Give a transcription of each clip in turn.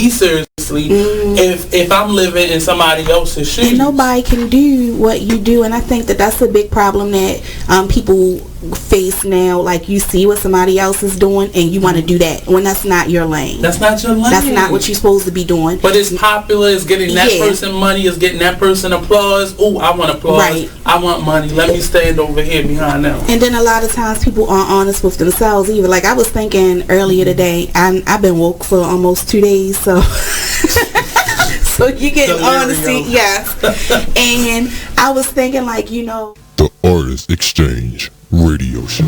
me seriously if I'm living in somebody else's shoes. And nobody can do what you do, and I think that that's a big problem that people face now. Like, you see what somebody else is doing and you want to do that when that's not your lane. That's not your lane. That's not what you're supposed to be doing. But it's popular, it's getting that person money, it's getting that person applause. Oh, I want applause. Right. I want money. Let me stand over here behind them. And then a lot of times people aren't honest with themselves either. Like, I was thinking earlier today, I've been woke for almost 2 days, so so you get honesty, yes. And I was thinking, like, The Artist Exchange Radio Show.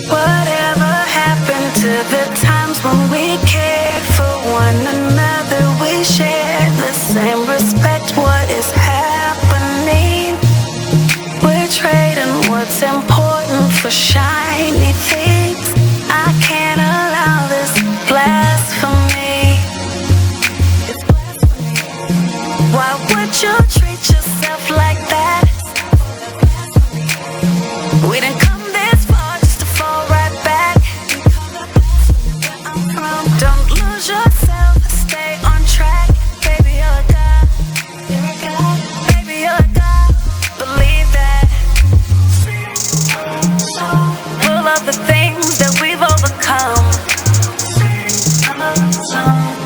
Whatever happened to the times when we cared for one another? We shared the same respect. What is happening? We're trading what's important for shiny things. I can't allow this blasphemy. It's blasphemy. Why would you treat yourself like that? We didn't come this far just to fall right back. Don't lose yourself, stay on track. Baby, you're a god. You're a god. Baby, you're a god. Believe that. Full of the things that we've overcome.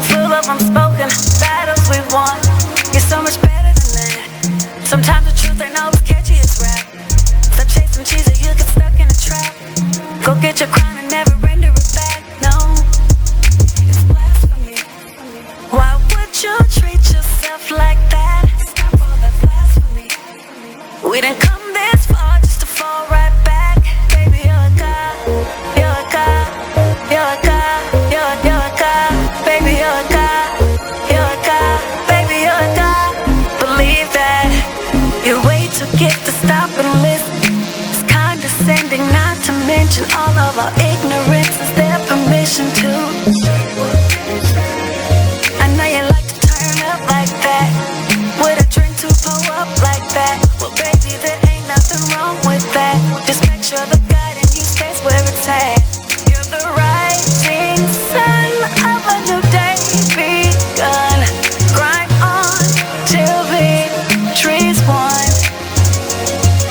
Full of unspoken battles we won. You're so much better than that. Sometimes the truth ain't always catchy as rap. Stop chasing cheese or you get stuck in a trap. Go get your crown and never render it back. No, it's blasphemy. Why would you treat yourself like that? Stop all that blasphemy. We didn't come this far just to fall right back. Baby, you're a god. You're a god. You're a god. You're a god. Baby, you're a god. You're a god. Baby, you're a god. Believe that. You're way too gifted to stop and listen. It's condescending, not to mention all of our ignorance. Is there permission to? I know you like to turn up like that. With a drink to pull up like that. Well, baby, there ain't nothing wrong with that. Just make sure the God in you stays where it's at. You're the rising sun of a new day begun. Grind on till victory's won.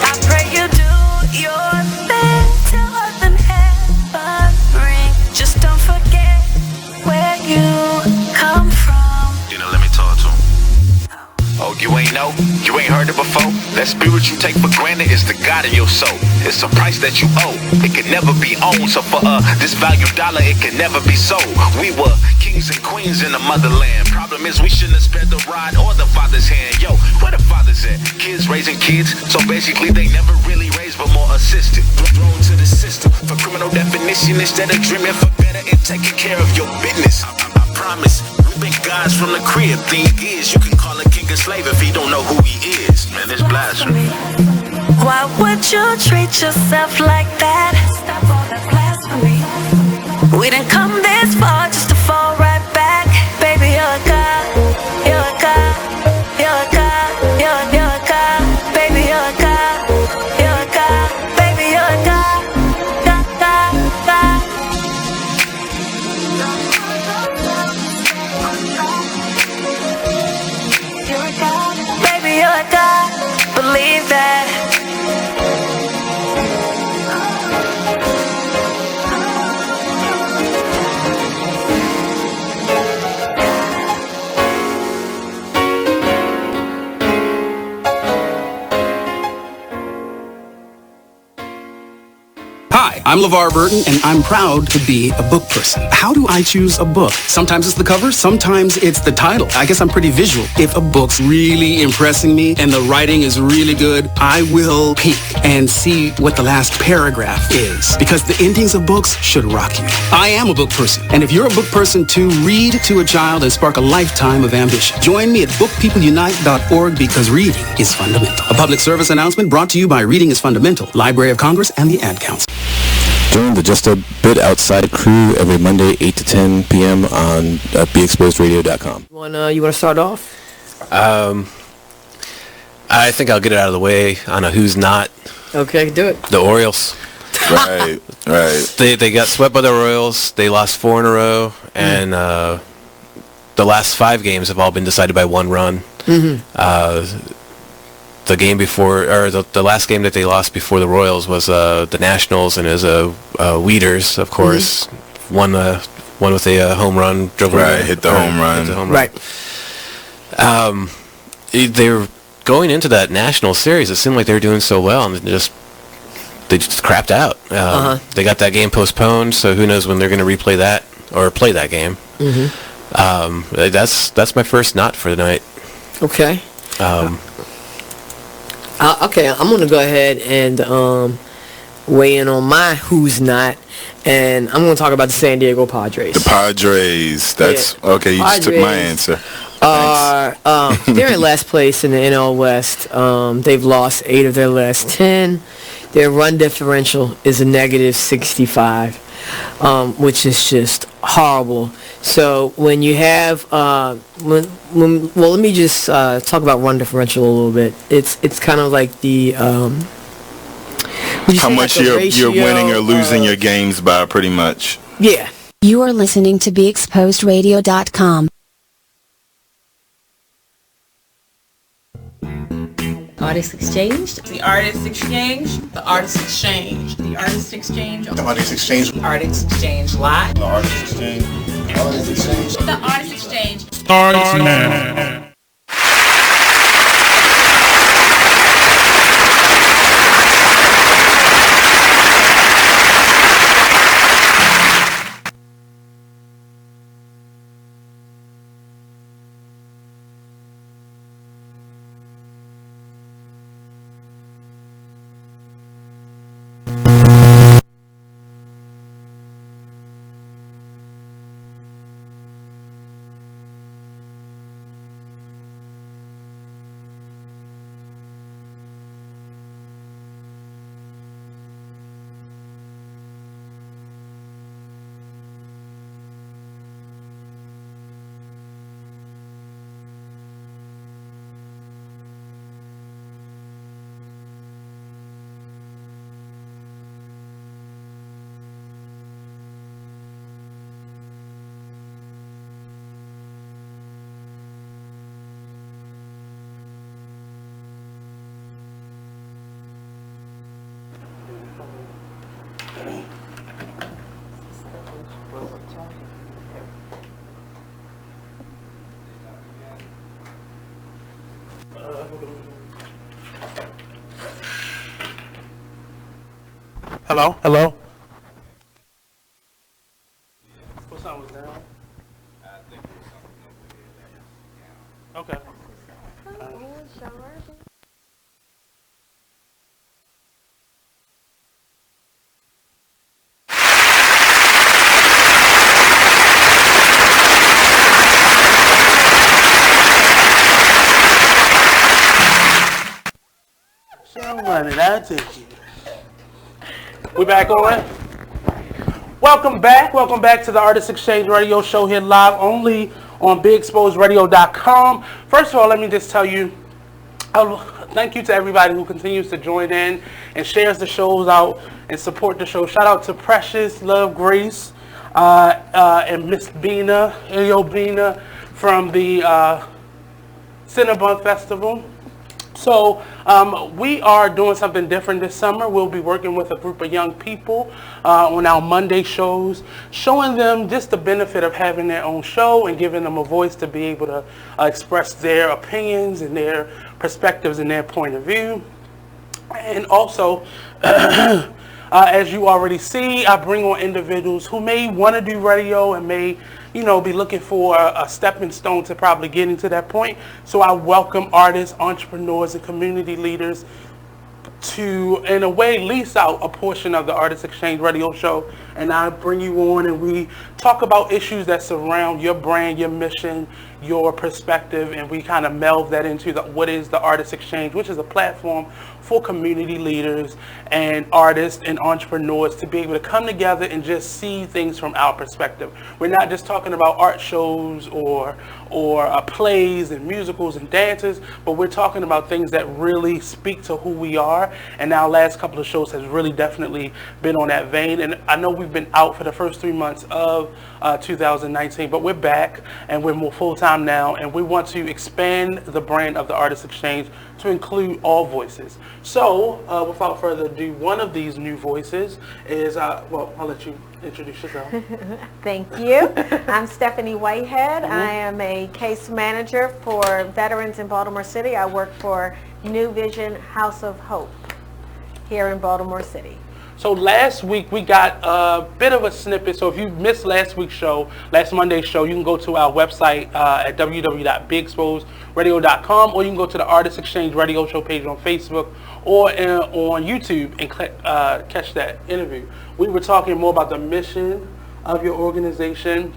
I pray you do your thing till earth and heaven ring. Just don't forget where you come from. Let me talk to him. Oh, you ain't know? You ain't heard it before? That spirit you take for granted is the God in your soul. It's a price that you owe. It can never be owned. So for this valued dollar, it can never be sold. We were kings and queens in the motherland. Problem is we shouldn't have spared the rod or the father's hand. Yo, where the fathers at? Kids raising kids. So basically they never really raised but more assisted. Thrown to the system for criminal definition instead of dreaming for better and taking care of your business. I promise. We've been gods from the crib. Thing is, you can call a king a slave if he don't know who he is. Man, it's blasphemy. Why would you treat yourself like that? Stop all that blasphemy. We didn't come this far just to fall right back. Baby, you're a god. You're a god. You're a god. You're a god. Baby, you're a god. You're a god. Baby, you're a god. God, God, God. Baby, you're a god. Believe that. Hi, I'm LeVar Burton, and I'm proud to be a book person. How do I choose a book? Sometimes it's the cover, sometimes it's the title. I guess I'm pretty visual. If a book's really impressing me and the writing is really good, I will peek and see what the last paragraph is, because the endings of books should rock you. I am a book person, and if you're a book person too, read to a child and spark a lifetime of ambition. Join me at bookpeopleunite.org, because reading is fundamental. A public service announcement brought to you by Reading is Fundamental, Library of Congress, and the Ad Council. Join the Just a Bit Outside crew every Monday, 8 to 10 p.m. on BExposedradio.com. You want to start off? I I think I'll get it out of the way on a who's not. Okay, do it. The Orioles. Right. They got swept by the Royals. They lost 4 in a row, and the last 5 games have all been decided by 1 run. The game before, or the last game that they lost before the Royals was the Nationals, and it was Weeders, of course, won with a home run. Hit the home run. Right. They were going into that National Series. It seemed like they were doing so well, and they just crapped out. They got that game postponed, so who knows when they're going to replay that or play that game. That's my first not for the night. Okay. Okay, I'm going to go ahead and weigh in on my who's not, and I'm going to talk about the San Diego Padres. The Padres. That's okay. You Padres just took my answer. They're in last place in the NL West. They've lost 8 of their last 10. Their run differential is a negative 65, which is just horrible. So when you have, well, let me just talk about run differential a little bit. It's kind of like the how much you're winning or losing your games by, pretty much. Yeah. You are listening to BeExposedRadio.com. Artist Exchange. The Artist Exchange. The Artist Exchange. The Artist Exchange. The Artist Exchange. Artist Exchange Live. The Artist Exchange. The Artist Exchange. The Artist Exchange. Starts now. Hello? Hello? What song was down? I think it was something over here. Okay. So money, I'll take you. We back on? Welcome back to the Artist Exchange Radio Show here live only on BeExposedRadio.com. First of all, let me just tell you, thank you to everybody who continues to join in and shares the shows out and support the show. Shout out to Precious, Love, Grace, and Miss Bina, Ayo Bina from the Cinnabon Festival. So we are doing something different this summer. We'll be working with a group of young people on our Monday shows, showing them just the benefit of having their own show and giving them a voice to be able to express their opinions and their perspectives and their point of view. And also, as you already see, I bring on individuals who may want to do radio and may be looking for a stepping stone to probably get into that point. So I welcome artists, entrepreneurs, and community leaders to, in a way, lease out a portion of the Artist Exchange Radio Show. And I bring you on and we talk about issues that surround your brand, your mission, your perspective, and we kind of meld that into what is the Artist Exchange, which is a platform for community leaders and artists and entrepreneurs to be able to come together and just see things from our perspective. We're not just talking about art shows or plays and musicals and dances, but we're talking about things that really speak to who we are. And our last couple of shows has really definitely been on that vein. And I know we've been out for the first 3 months of 2019, but we're back and we're more full-time now, and we want to expand the brand of the Artist Exchange to include all voices. So without further ado, one of these new voices is, well, I'll let you introduce yourself. Thank you. I'm Stephanie Whitehead. I am a case manager for veterans in Baltimore City. I work for New Vision House of Hope here in Baltimore City. So last week we got a bit of a snippet. So if you missed last Monday's show, you can go to our website at www.bigexposedradio.com, or you can go to the Artist Exchange Radio Show page on Facebook or on YouTube and catch that interview. We were talking more about the mission of your organization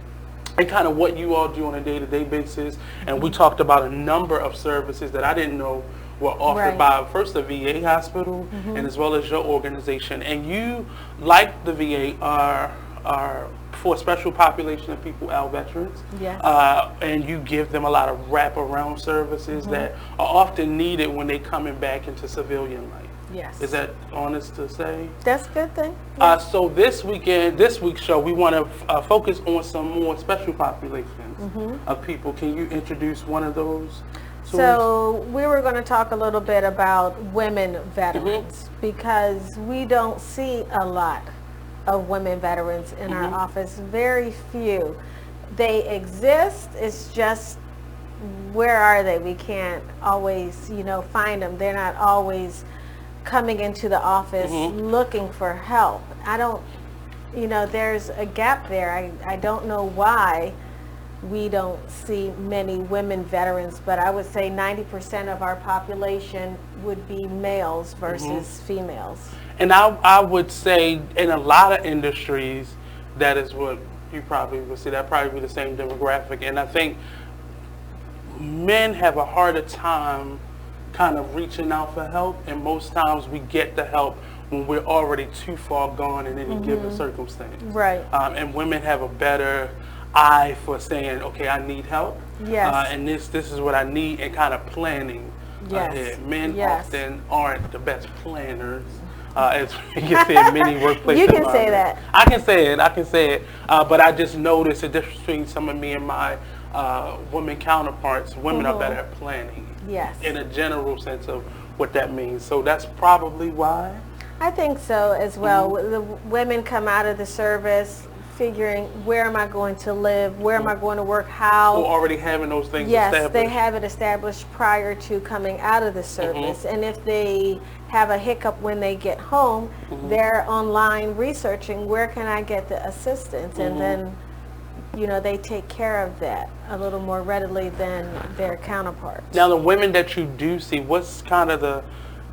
and kind of what you all do on a day-to-day basis. And we talked about a number of services that I didn't know were offered by first the VA hospital and as well as your organization. And you, like the VA, are for a special population of people, our veterans. Yes. And you give them a lot of wraparound services that are often needed when they coming back into civilian life. Yes. Is that honest to say? That's a good thing. Yes. So this week's show, we want to focus on some more special populations of people. Can you introduce one of those? So we were going to talk a little bit about women veterans because we don't see a lot of women veterans in our office. Very few. They exist. It's just, where are they? We can't always, find them. They're not always coming into the office looking for help. There's a gap there. I don't know why we don't see many women veterans, but I would say 90% of our population would be males versus females. And I would say in a lot of industries, that is what you probably would see. That probably be the same demographic. And I think men have a harder time kind of reaching out for help, and most times we get the help when we're already too far gone in any given circumstance. Right. And women have a better eye for saying, okay, I need help. Yes. And this is what I need, and kind of planning ahead. Men often aren't the best planners, as you can say in many workplaces. You can say that. I can say it. But I just noticed the difference between some of me and my women counterparts. Women are better at planning. Yes. In a general sense of what that means. So that's probably why. I think so as well. The women come out of the service figuring, where am I going to live? Where am I going to work? How? Or already having those things established. Yes, they have it established prior to coming out of the service. And if they have a hiccup when they get home, they're online researching, where can I get the assistance? And then, they take care of that a little more readily than their counterparts. Now, the women that you do see, what's kind of the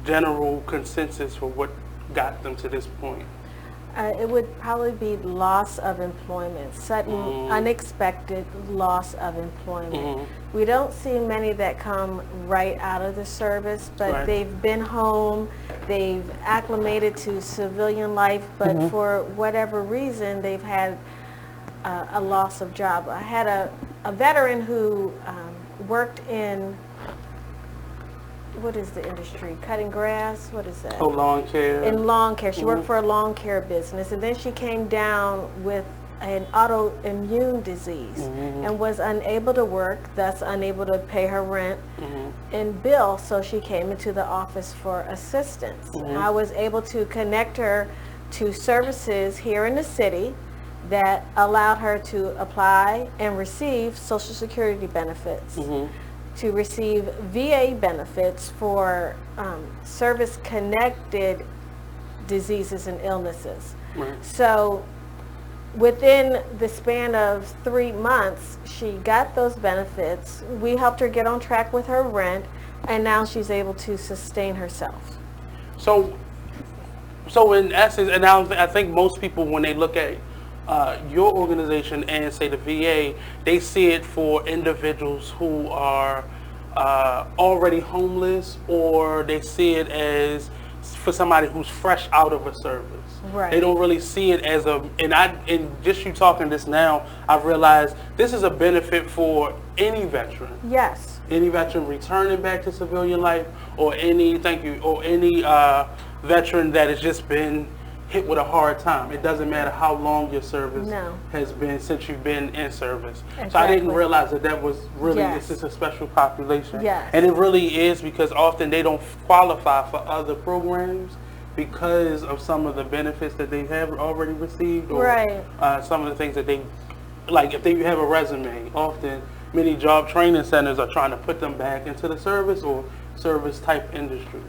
general consensus for what got them to this point? It would probably be loss of employment, sudden, unexpected loss of employment. We don't see many that come right out of the service, but they've been home, they've acclimated to civilian life, but for whatever reason, they've had a loss of job. I had a veteran who worked in, what is the industry? Cutting grass? What is that? Oh, lawn care. In lawn care. She worked for a lawn care business, and then she came down with an autoimmune disease and was unable to work, thus unable to pay her rent and bill, so she came into the office for assistance. I was able to connect her to services here in the city that allowed her to apply and receive Social Security benefits, to receive VA benefits for service-connected diseases and illnesses. So within the span of 3 months, she got those benefits. We helped her get on track with her rent, and now she's able to sustain herself. So in essence, and I think most people, when they look at your organization and say the VA, they see it for individuals who are already homeless, or they see it as for somebody who's fresh out of a service. Right. They don't really see it as and just you talking this now, I've realized this is a benefit for any veteran. Yes. Any veteran returning back to civilian life, or any veteran that has just been hit with a hard time. It doesn't matter how long your service has been since you've been in service. Exactly. So I didn't realize that was really, this is a special population. Yes. And it really is, because often they don't qualify for other programs because of some of the benefits that they have already received, or some of the things that they, like if they have a resume, often many job training centers are trying to put them back into the service or service type industry.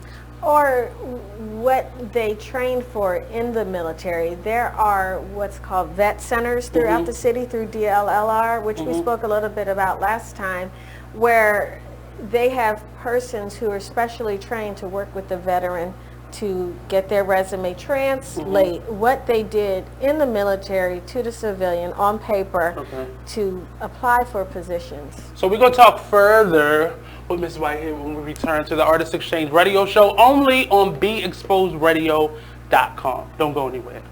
Or what they train for in the military. There are what's called vet centers throughout the city through DLLR, which we spoke a little bit about last time, where they have persons who are specially trained to work with the veteran to get their resume translate what they did in the military to the civilian on paper to apply for positions. So we're going to talk further with Ms. Whitehead when we return to the Artist Exchange radio show, only on BeExposedRadio.com. Don't go anywhere.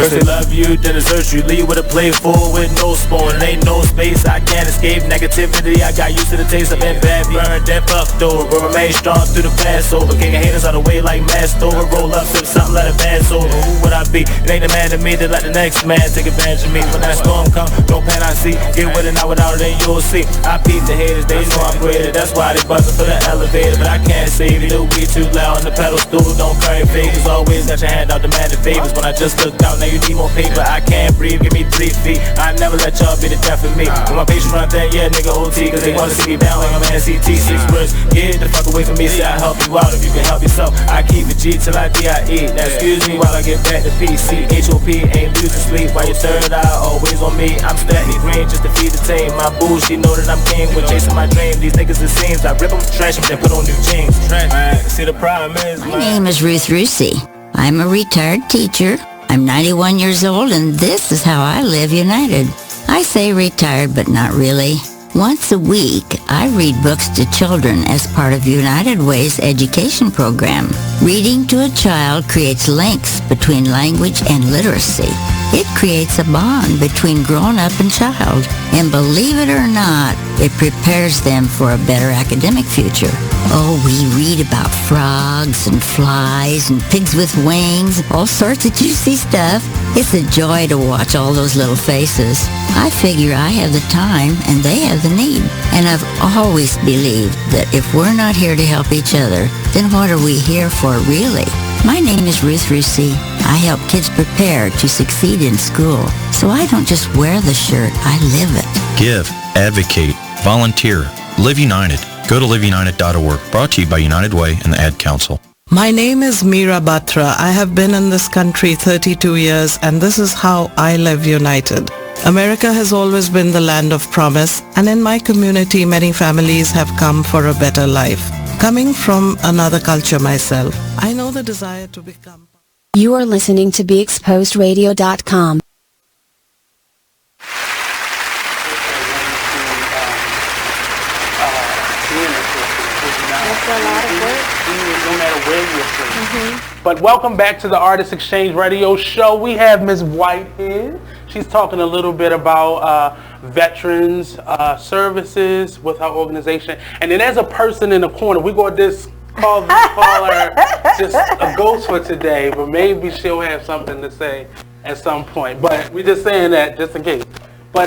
First they love you, then desert you, leave with a plate full with no spoon. It ain't no space, I can't escape negativity. I got used to the taste, I've been bad, burned, then fucked over. But remain strong through the Passover, kicking haters out of the way like masked over. Roll up, sip something, let it pass over. Who would I be? It ain't the man to me that let the next man take advantage of me. When that storm come, no pan I see. Get with it, not without it, then you'll see. I peep the haters, they know I'm greater. That's why they buzzing for the elevator, but I can't save you. We too loud on the pedal stool, don't carry favors. Always got your hand out demanding favors. When I just looked out, now you need more paper. I can't breathe, give me 3 feet. I never let y'all be the death of me. When my patients run there, yeah, nigga OT, cause they wanna see me down like I'm NCT. 6 words, get the fuck away from me. See, I help you out if you can help yourself. I keep it G till I DIE. Now excuse me while I get back to PC. HOP ain't losing sleep while your third eye always on me. I'm steady green just to feed the team. My boo, she know that I'm king with chasing my dream. These niggas it seems I rip them, trash them, then put on new jeans. See the problem is my name is Ruth Rusi. I'm a retired teacher. I'm 91 years old, and this is how I live united. I say retired, but not really. Once a week, I read books to children as part of United Way's education program. Reading to a child creates links between language and literacy. It creates a bond between grown-up and child. And believe it or not, it prepares them for a better academic future. Oh, we read about frogs and flies and pigs with wings, all sorts of juicy stuff. It's a joy to watch all those little faces. I figure I have the time and they have the need. And I've always believed that if we're not here to help each other, then what are we here for really? My name is Ruth Rusi. I help kids prepare to succeed in school. So I don't just wear the shirt, I live it. Give, advocate, volunteer, live united. Go to liveunited.org. Brought to you by United Way and the Ad Council. My name is Meera Batra. I have been in this country 32 years, and this is how I live united. America has always been the land of promise, and in my community many families have come for a better life. Coming from another culture myself, I know the desire to become... You are listening to BeExposedRadio.com. No matter where you're from. But welcome back to the Artist Exchange Radio Show. We have Ms. Whitehead. She's talking a little bit about veterans services with her organization. And then there's a person in the corner. We're going to just call her just a ghost for today, but maybe she'll have something to say at some point. But we're just saying that just in case. But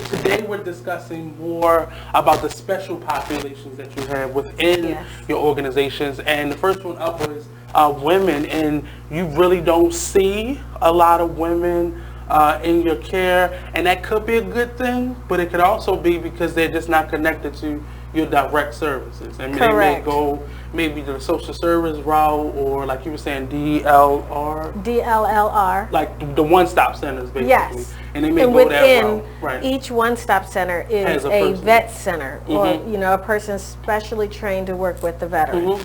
today we're discussing more about the special populations that you have within your organizations. And the first one up was women, and you really don't see a lot of women in your care, and that could be a good thing, but it could also be because they're just not connected to your direct services, and Correct. they may go maybe the social service route, or like you were saying, DLR, like the one-stop centers, basically. Yes. And they may and go that within route. Right. each one-stop center is a vet center, or a person specially trained to work with the veteran.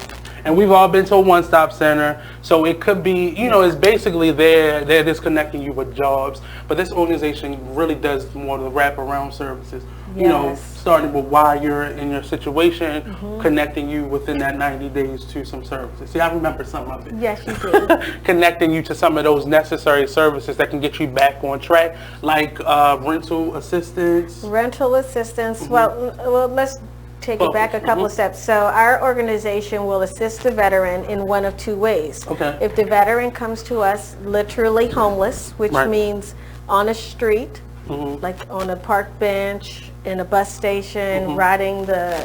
And we've all been to a one-stop center, so it could be, it's basically they're just connecting you with jobs. But this organization really does more of the wraparound services. Yes. Starting with why you're in your situation, connecting you within that 90 days to some services. See, I remember some of it. Yes, you do. Connecting you to some of those necessary services that can get you back on track, like rental assistance. Rental assistance. Well, let's take it back a couple of steps. So our organization will assist the veteran in one of two ways. Okay. If the veteran comes to us literally homeless, which means on a street, like on a park bench, in a bus station, riding the,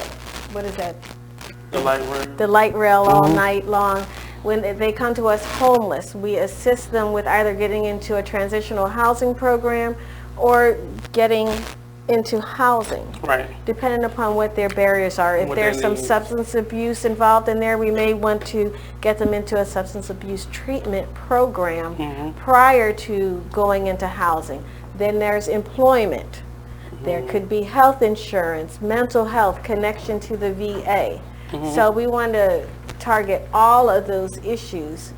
what is that? The light rail. The light rail all night long. When they come to us homeless, we assist them with either getting into a transitional housing program or getting into housing, depending upon what their barriers are. If there's some substance abuse involved in there, we may want to get them into a substance abuse treatment program prior to going into housing. Then there's employment. There could be health insurance, mental health, connection to the VA. So we want to target all of those issues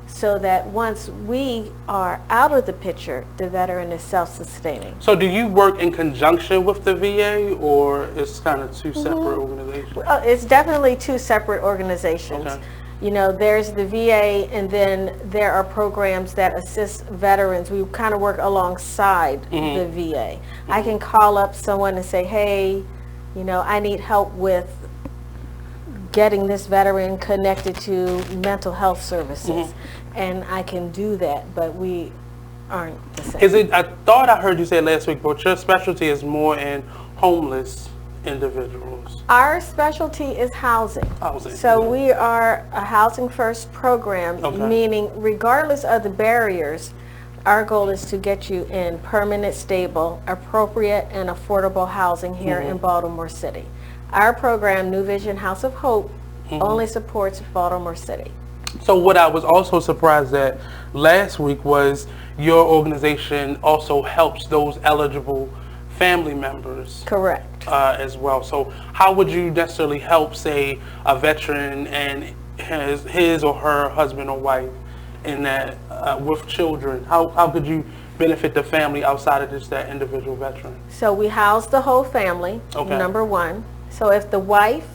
so that once we are out of the picture, the veteran is self-sustaining. So do you work in conjunction with the VA, or it's kind of two separate organizations? Well, it's definitely two separate organizations. Okay. There's the VA, and then there are programs that assist veterans. We kind of work alongside the VA. I can call up someone and say, hey, I need help with getting this veteran connected to mental health services. And I can do that, but we aren't the same. I thought I heard you say last week, but your specialty is more in homeless individuals. Our specialty is housing. So we are a housing first program, meaning regardless of the barriers, our goal is to get you in permanent, stable, appropriate, and affordable housing here in Baltimore City. Our program, New Vision House of Hope, only supports Baltimore City. So what I was also surprised at last week was your organization also helps those eligible family members. Correct. As well. So how would you necessarily help, say, a veteran and his or her husband or wife in that with children? How could you benefit the family outside of just that individual veteran? So we house the whole family, number one. So if the wife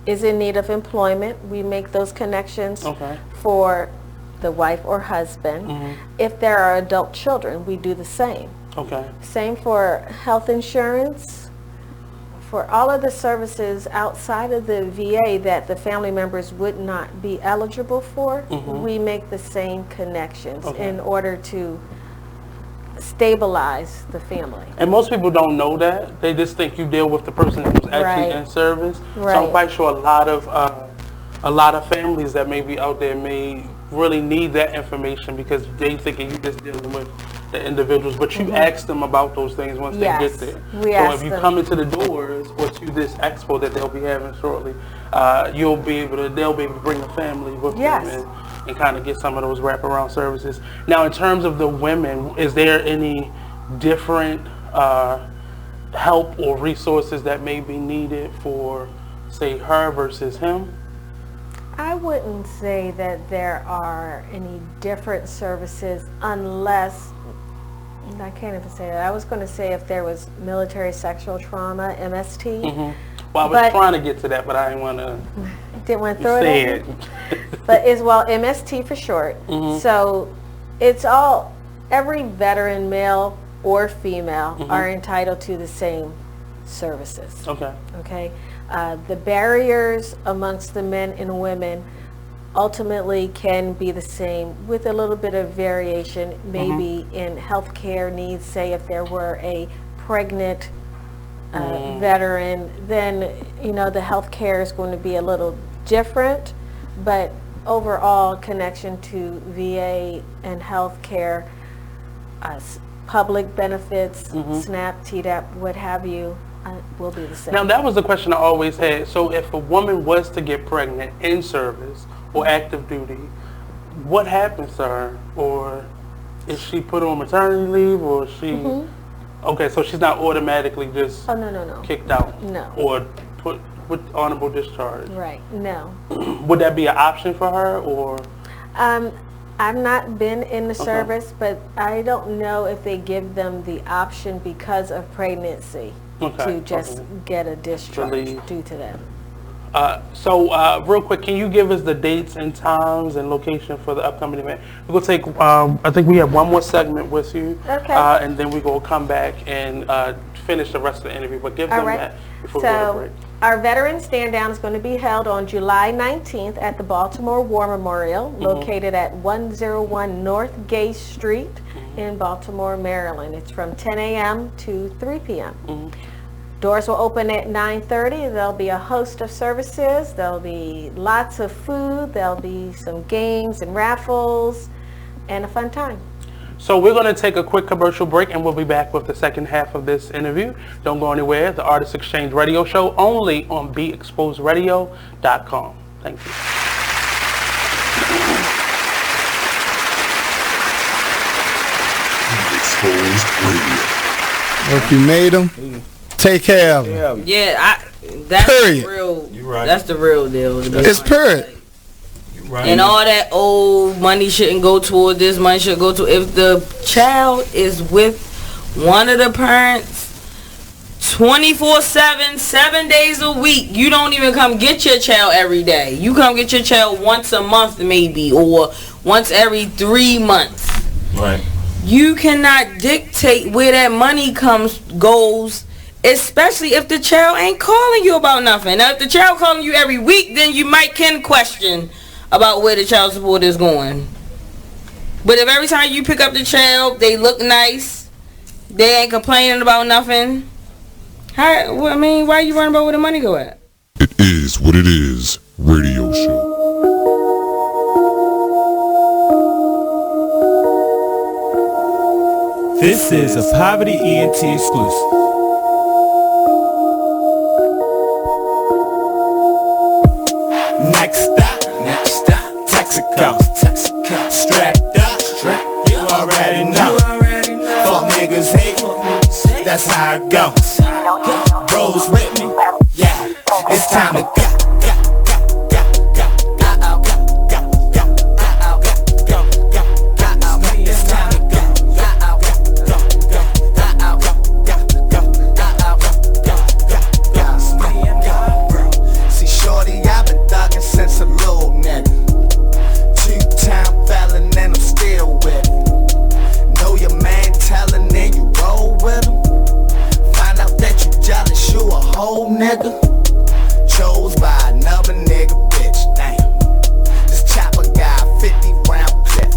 is in need of employment, we make those connections for the wife or husband. If there are adult children, we do the same. Same for health insurance. For all of the services outside of the VA that the family members would not be eligible for, we make the same connections in order to stabilize the family. And most people don't know that. They just think you deal with the person who's actually in service. So I'm quite sure a lot of families that may be out there may really need that information because they thinking you just dealing with the individuals, but you ask them about those things once they get there. So if you come into the doors or to this expo that they'll be having shortly, they'll be able to bring a family with them and kind of get some of those wraparound services. Now, in terms of the women, is there any different help or resources that may be needed for, say, her versus him? I wouldn't say that there are any different services unless, I can't even say that. I was going to say if there was military sexual trauma, MST. Well, I was trying to get to that, but I didn't want to throw it in. But it's, MST for short. So it's every veteran, male or female, are entitled to the same services. Okay. The barriers amongst the men and women ultimately can be the same with a little bit of variation, maybe in healthcare needs. Say if there were a pregnant veteran, then the healthcare is going to be a little different, but overall connection to VA and healthcare, public benefits, SNAP, TDAP, what have you, will be the same. Now, that was the question I always had. So if a woman was to get pregnant in service or active duty, what happens to her? Or is she put on maternity leave, or is she... Okay, so she's not automatically just kicked out? No. Or put with honorable discharge? Right, no. Would that be an option for her, or...? I've not been in the service, but I don't know if they give them the option because of pregnancy to just get a discharge due to that. So real quick, can you give us the dates and times and location for the upcoming event? We're going to take, I think we have one more segment with you. Okay. And then we're going to come back and finish the rest of the interview. But give them that before we go to break. Our Veterans Stand Down is going to be held on July 19th at the Baltimore War Memorial, located at 101 North Gay Street in Baltimore, Maryland. It's from 10 a.m. to 3 p.m. Doors will open at 9:30. There'll be a host of services. There'll be lots of food. There'll be some games and raffles and a fun time. So we're going to take a quick commercial break, and we'll be back with the second half of this interview. Don't go anywhere. The Artist Exchange Radio Show, only on BeExposedRadio.com. Thank you. Exposed Radio. If you made them, take care of them. Yeah, that's period. The real. Right. That's the real deal. It's period. Right. And all that old money shouldn't go toward this, money should go to, if the child is with one of the parents 24/7, 7 days a week, you don't even come get your child every day. You come get your child once a month maybe, or once every 3 months. Right. You cannot dictate where that money goes, especially if the child ain't calling you about nothing. Now, if the child calling you every week, then you can question about where the child support is going. But if every time you pick up the child, they look nice, they ain't complaining about nothing, why are you worrying about where the money go at? It is what it is radio show. This is a Poverty ENT exclusive. Next stop, Texaco, strapped up, you already know, fuck niggas hate, that's how it goes, bros with me, yeah, it's time to go. Nigga, chose by another nigga, bitch, damn. This chopper got 50 round clip.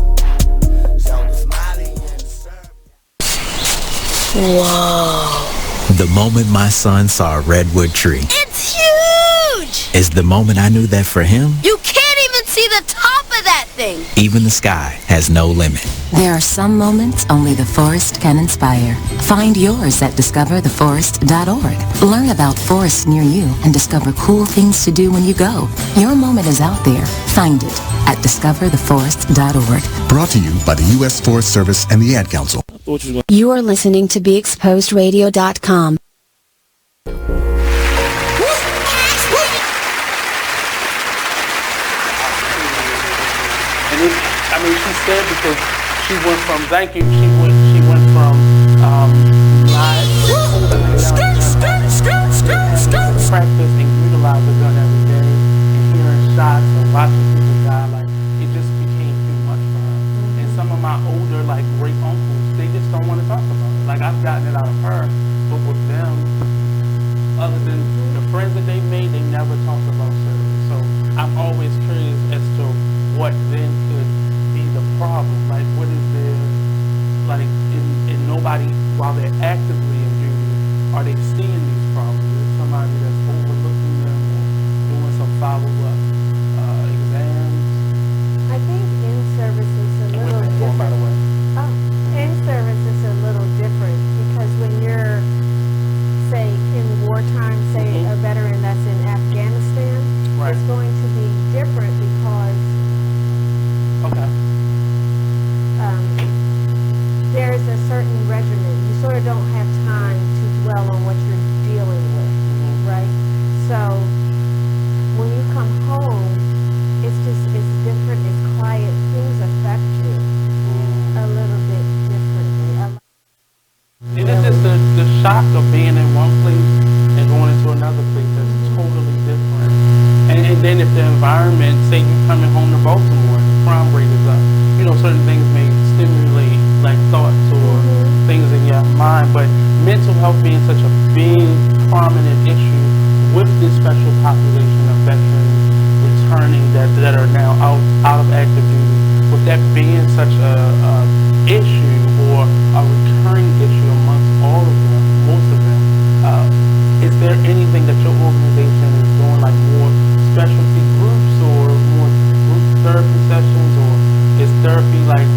So the smiley and the Whoa. The moment my son saw a redwood tree. It's huge! Is the moment I knew that for him, You can't even see the top of that thing. even the sky has no limit. There are some moments only the forest can inspire. Find yours at discovertheforest.org. Learn about forests near you and discover cool things to do when you go. Your moment is out there. Find it at discovertheforest.org. Brought to you by the U.S. Forest Service and the Ad Council. You are listening to BeExposedRadio.com. She said, because she went from, thank you, she went from live practice and utilize the gun every day, and hearing shots and watching people die, like, it just became too much for her. And some of my older, like, great uncles, they just don't want to talk about it. Like, I've gotten it out of her, but with them, other than the friends that they made, they never talked about service. So I'm always curious as to what then could be the problem. Like, what is there, like, in nobody, while they're actively in duty, are they seeing these problems? Is it somebody that's overlooking them or doing some follow-up exams? I think in service is a little different. By the way. In service is a little different, because when you're, say, in the environment, say you coming home to Baltimore, the crime rate is up. You know, certain things may stimulate like thoughts or things in your mind, but mental health being such a big, prominent issue with this special population of veterans returning that are now out of active duty, with that being such a issue or a recurring issue amongst all of them, most of them, is there anything that your organization is doing, like more specialty groups or more group therapy sessions, or is therapy like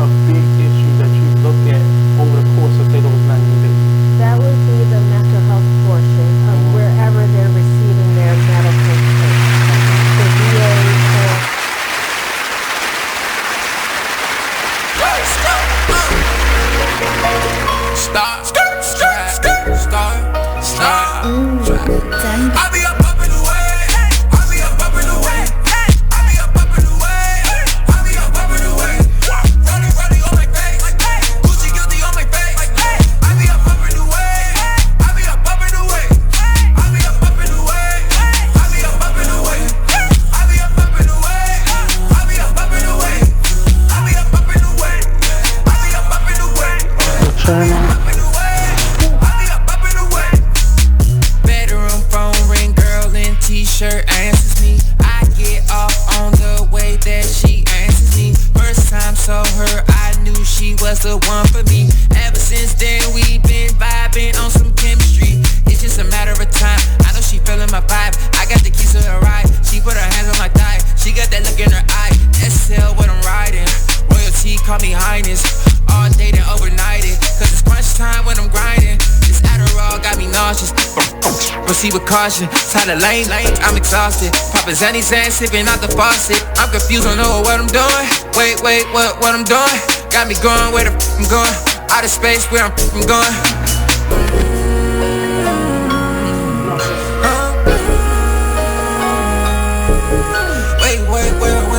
a big issue that you look at over the course of, say, those 90 days? That would be the mental health portion of wherever they're receiving their medical care. The VA or I'll be up in the way. I'll be up in the way. I'll be up in the way. I'll be up in the way. Running on my face. Gucci guilty on my face. I'll be up in the way. I'll be up in the way. I'll be up in the way. I'll be up in the way. I'll be up in the way. I'll be up in the way. I'll be up in the way. I'll be up in the way. Returning. T-shirt answers me. I get off on the way that she answers me. First time saw her, I knew she was the one for me. Ever since then, we've been vibing on some chemistry. It's just a matter of time. I know she feeling my vibe. I got the keys to her ride. She put her hands on my thigh. She got that look in her eye. SL what I'm riding. Royalty, call me highness. All day then overnighted. Cause it's crunch time when I'm grinding. This Adderall got me nauseous. Proceed with caution, tie the lane, I'm exhausted. Poppin' Zanny Zan, sipping out the faucet. I'm confused, don't know what I'm doing. Wait, what I'm doing? Got me going where the I'm going. Out of space, where I'm going. Wait, where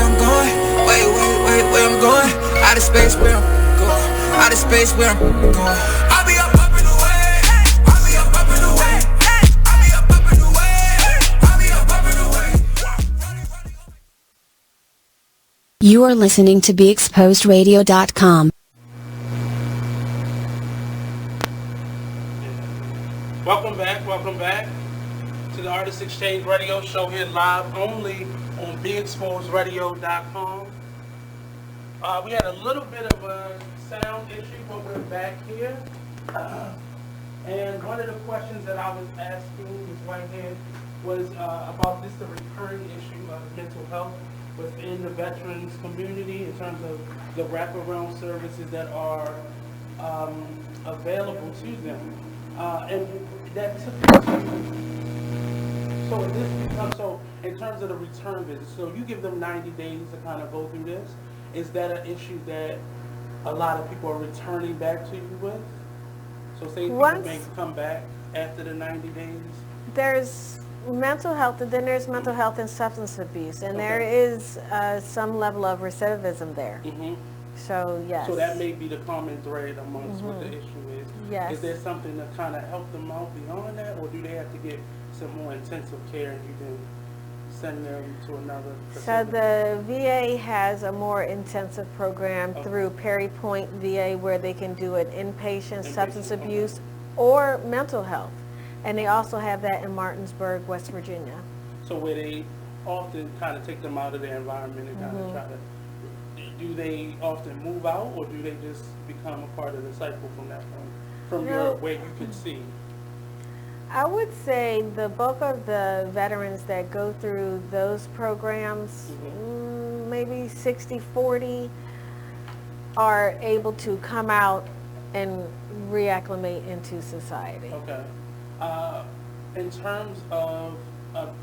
I'm going? Wait, where I'm going? Out of space, where I'm going. Out of space, where I'm going. I'll be up in the way. I'll be up in the way. You are listening to BeExposedRadio.com. Welcome back to the Artist Exchange Radio Show here live only on BeExposedRadio.com. We had a little bit of a sound issue, but we're back here. And one of the questions that I was asking Ms. Whitehead was about this, the recurring issue of mental health within the veterans community in terms of the wraparound services that are available to them. And that took so in terms of the return visits, so you give them 90 days to kind of go through this. Is that an issue that a lot of people are returning back to you with? So say people may come back after the 90 days? There's mental health, and then there's mental health and substance abuse, and there is some level of recidivism there. So, yes. So that may be the common thread amongst what the issue is. Yes. Is there something to kind of help them out beyond that, or do they have to get some more intensive care and you can send them to another facility? So the VA has a more intensive program through Perry Point VA where they can do an inpatient substance abuse or mental health. And they also have that in Martinsburg, West Virginia. So where they often kind of take them out of their environment and kind of try to, do they often move out, or do they just become a part of the cycle from that point, from where you can see? I would say the bulk of the veterans that go through those programs, maybe 60-40, are able to come out and reacclimate into society. Okay. In terms of,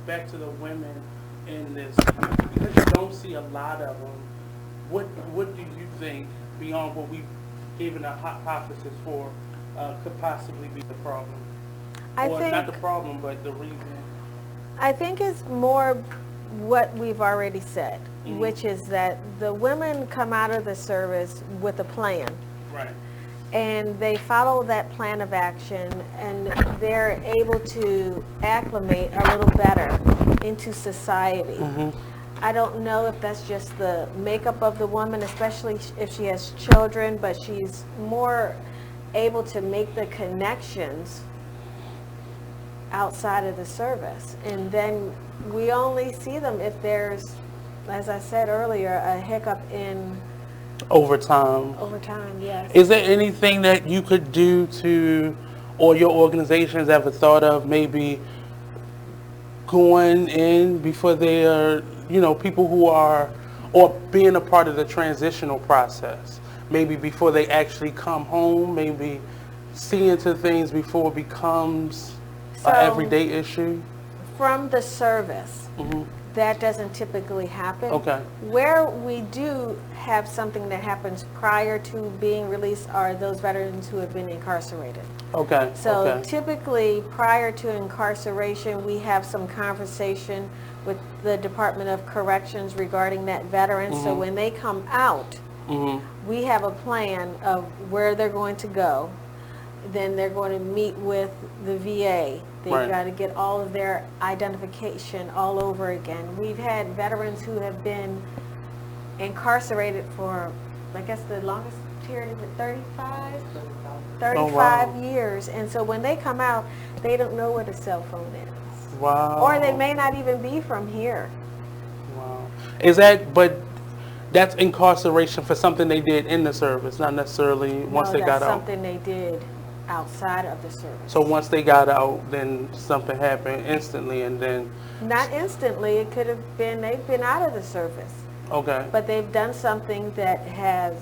back to the women in this, because you don't see a lot of them, what do you think, beyond what we've given a hypothesis for, could possibly be the problem? Not the problem, but the reason? I think it's more what we've already said, which is that the women come out of the service with a plan. Right. And they follow that plan of action, and they're able to acclimate a little better into society. I don't know if that's just the makeup of the woman, especially if she has children, but she's more able to make the connections outside of the service. And then we only see them if there's, as I said earlier, a hiccup in overtime. Overtime, yes. Is there anything that you could do to, or your organizations ever thought of maybe going in before they are, you know, people who are, or being a part of the transitional process, maybe before they actually come home, maybe see into things before it becomes an everyday issue? From the service, that doesn't typically happen. Okay. Where we do have something that happens prior to being released are those veterans who have been incarcerated. Okay. So typically prior to incarceration, we have some conversation with the Department of Corrections regarding that veteran. So when they come out, we have a plan of where they're going to go. Then they're going to meet with the VA. They've got to get all of their identification all over again. We've had veterans who have been incarcerated for, I guess the longest period is 35 years. And so when they come out, they don't know what a cell phone is. Wow. Or they may not even be from here. Wow. Is that, but that's incarceration for something they did in the service, not necessarily once they got out? No, that's something they did outside of the service. So once they got out, then something happened instantly, and then... Not instantly. It could have been they've been out of the service. Okay. But they've done something that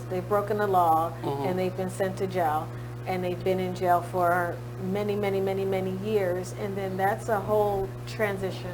they've broken the law, and they've been sent to jail, and they've been in jail for many, many, many, many years, and then that's a whole transition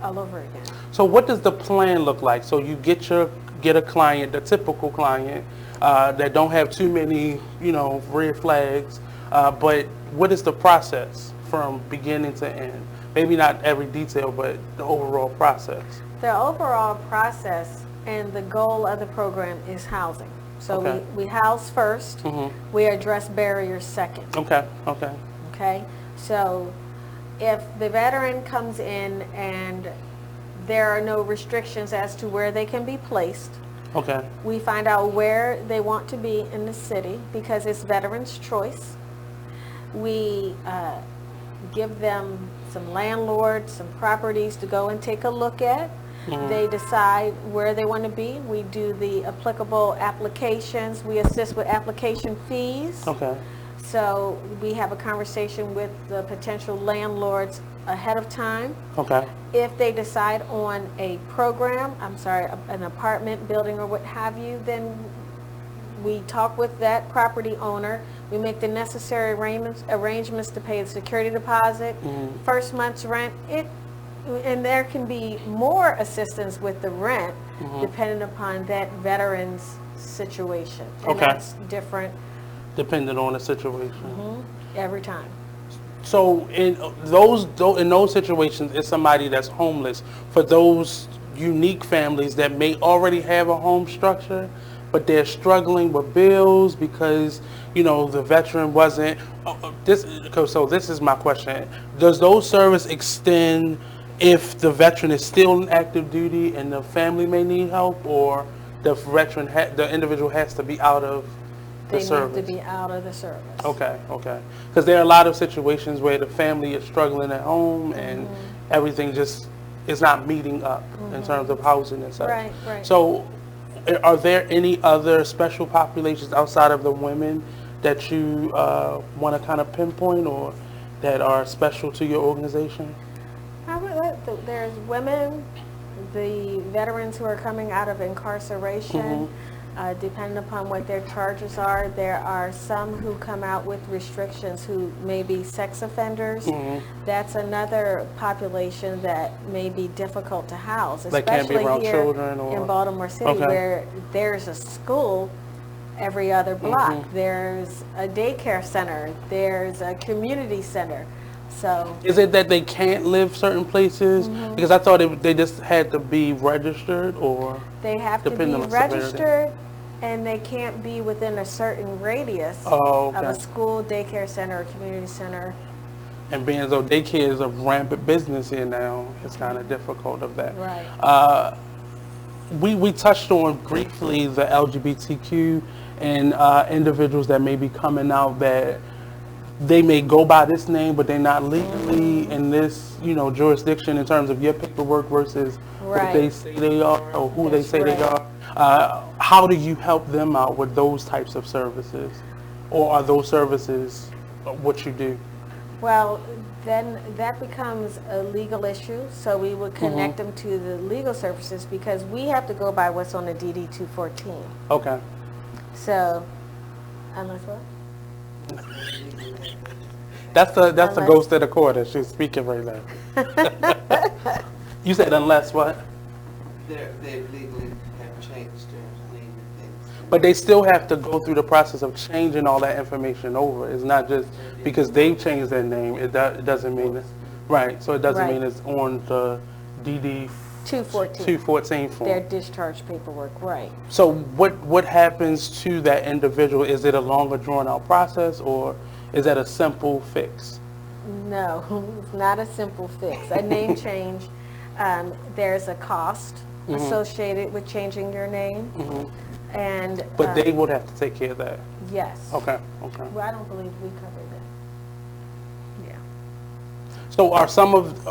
all over again. So what does the plan look like? So you get a client, the typical client, that don't have too many, you know, red flags, but what is the process from beginning to end? Maybe not every detail, but the overall process. The overall process and the goal of the program is housing. So we house first, we address barriers second. Okay. So if the veteran comes in and there are no restrictions as to where they can be placed, we find out where they want to be in the city because it's veterans' choice. We give them some landlords, some properties to go and take a look at. They decide where they want to be. We do the applicable applications. We assist with application fees. So we have a conversation with the potential landlords ahead of time. If they decide on a program, an apartment building or what have you, then we talk with that property owner. We make the necessary arrangements to pay the security deposit, first month's rent. And there can be more assistance with the rent depending upon that veteran's situation. And that's different. Depending on the situation. Every time. So in those situations, it's somebody that's homeless. For those unique families that may already have a home structure, but they're struggling with bills because, you know, the veteran wasn't. So this is my question: does those service extend if the veteran is still in active duty and the family may need help, or the veteran, the individual has to be out of the service? They need to be out of the service. Okay. Because there are a lot of situations where the family is struggling at home and everything just is not meeting up in terms of housing and such. Right. So are there any other special populations outside of the women that you want to kind of pinpoint or that are special to your organization? There's women, the veterans who are coming out of incarceration, depending upon what their charges are. There are some who come out with restrictions who may be sex offenders. That's another population that may be difficult to house, especially here in Baltimore City where there's a school every other block. There's a daycare center. There's a community center. So is it that they can't live certain places? Because I thought they just had to be registered, or they have to be registered, and they can't be within a certain radius of a school, daycare center, or community center. And being as though daycare is a rampant business here now, it's kind of difficult of that. Right. We touched on briefly the LGBTQ and individuals that may be coming out that they may go by this name, but they're not legally in this, jurisdiction in terms of your paperwork versus what they say they are or who they say they are. How do you help them out with those types of services? Or are those services what you do? Well, then that becomes a legal issue, so we would connect them to the legal services because we have to go by what's on the DD 214. Okay. So, unless what? That's the ghost of the quarter. She's speaking right now. You said unless what? They legally have changed their name and things. But they still have to go through the process of changing all that information over. It's not just because they've changed their name. It doesn't mean it. Right. So it doesn't mean it's on the DD 214 form. Their discharge paperwork, right. So what happens to that individual? Is it a longer drawn out process or is that a simple fix? No, it's not a simple fix. A name change, there's a cost associated with changing your name. And but they would have to take care of that. Yes. Okay. Well, I don't believe we covered that. Yeah. So are some of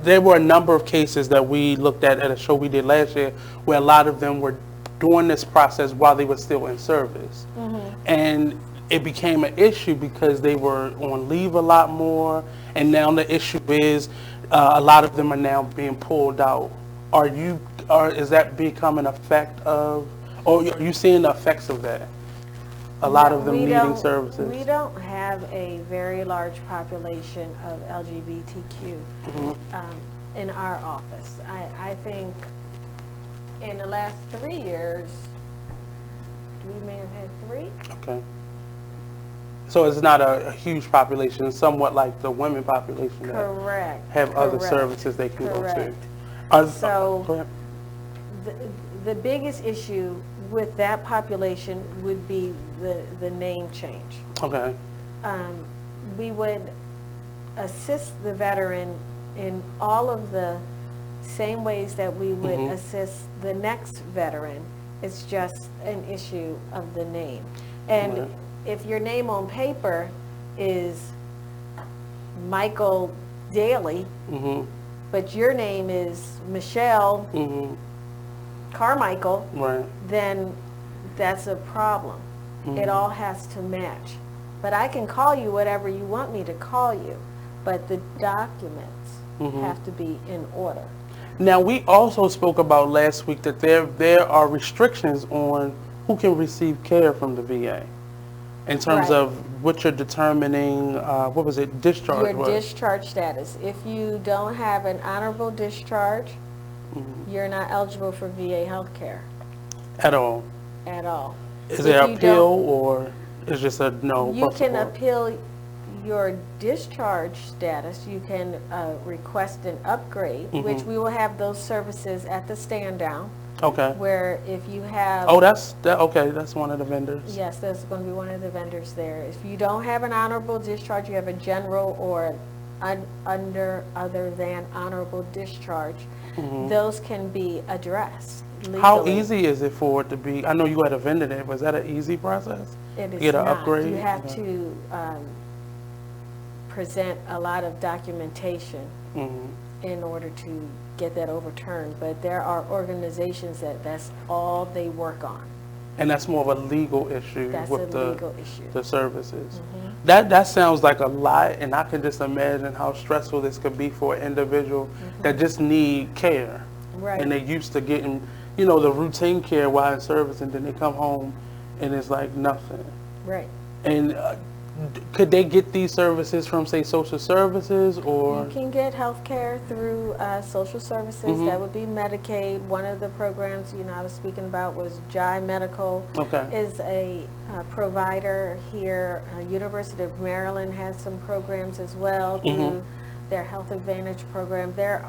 there were a number of cases that we looked at a show we did last year where a lot of them were doing this process while they were still in service, and it became an issue because they were on leave a lot more, and now the issue is a lot of them are now being pulled out. Is that becoming an effect of, or are you seeing the effects of that? A lot of them needing services. We don't have a very large population of LGBTQ in our office. I think in the last 3 years, we may have had 3. Okay. So it's not a huge population, it's somewhat like the women population that have other services they can go to. So the biggest issue with that population would be the name change. Okay. We would assist the veteran in all of the same ways that we would assist the next veteran. It's just an issue of the name. And if your name on paper is Michael Daly, but your name is Michelle Carmichael, then that's a problem. It all has to match. But I can call you whatever you want me to call you, but the documents have to be in order. Now, we also spoke about last week that there are restrictions on who can receive care from the VA. In terms of what you're determining, what was it, discharge? Your discharge status. If you don't have an honorable discharge, you're not eligible for VA health care. At all? At all. Is there appeal or is just a no? You can appeal your discharge status. You can request an upgrade, which we will have those services at the stand down. Okay. Where if you have... Oh, that's one of the vendors. Yes, that's going to be one of the vendors there. If you don't have an honorable discharge, you have a general or other than honorable discharge, those can be addressed legally. How easy is it for it to be? I know you had a vendor there, but is that an easy process? It is get an not. Upgrade? You have to present a lot of documentation in order to get that overturned, but there are organizations that's all they work on. And that's more of a legal issue with the services. That sounds like a lot, and I can just imagine how stressful this could be for an individual that just need care. And they're used to getting, the routine care while in service, and then they come home and it's like nothing. Right. And could they get these services from, say, social services, or? You can get health care through social services. That would be Medicaid. One of the programs, I was speaking about was Jai Medical. Is a provider here. University of Maryland has some programs as well through their Health Advantage program. There's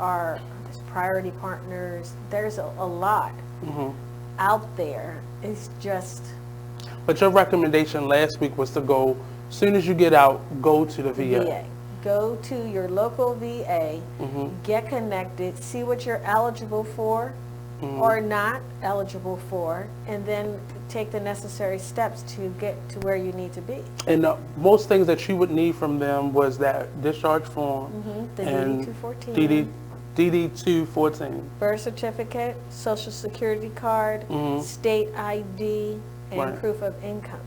Priority Partners. There's a lot out there. It's just... But your recommendation last week was to go, as soon as you get out, go to the VA. go to your local VA, get connected, see what you're eligible for or not eligible for, and then take the necessary steps to get to where you need to be. And most things that you would need from them was that discharge form The and DD-214. DD-214. Birth certificate, social security card, state ID, and proof of income.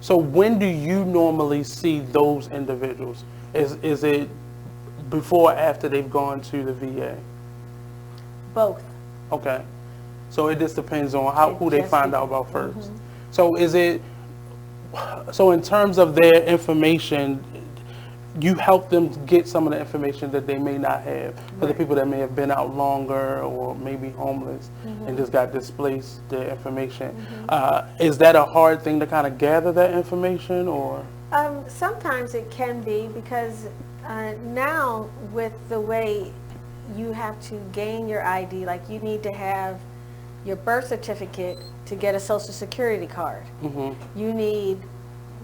So when do you normally see those individuals? Is it before or after they've gone to the VA? Both. Okay. So it just depends on who they find out about first. So so in terms of their information, you help them get some of the information that they may not have. For the people that may have been out longer or maybe homeless and just got displaced, their information. Is that a hard thing to kind of gather that information, or? Sometimes it can be, because now with the way you have to gain your ID, like you need to have your birth certificate to get a social security card. You need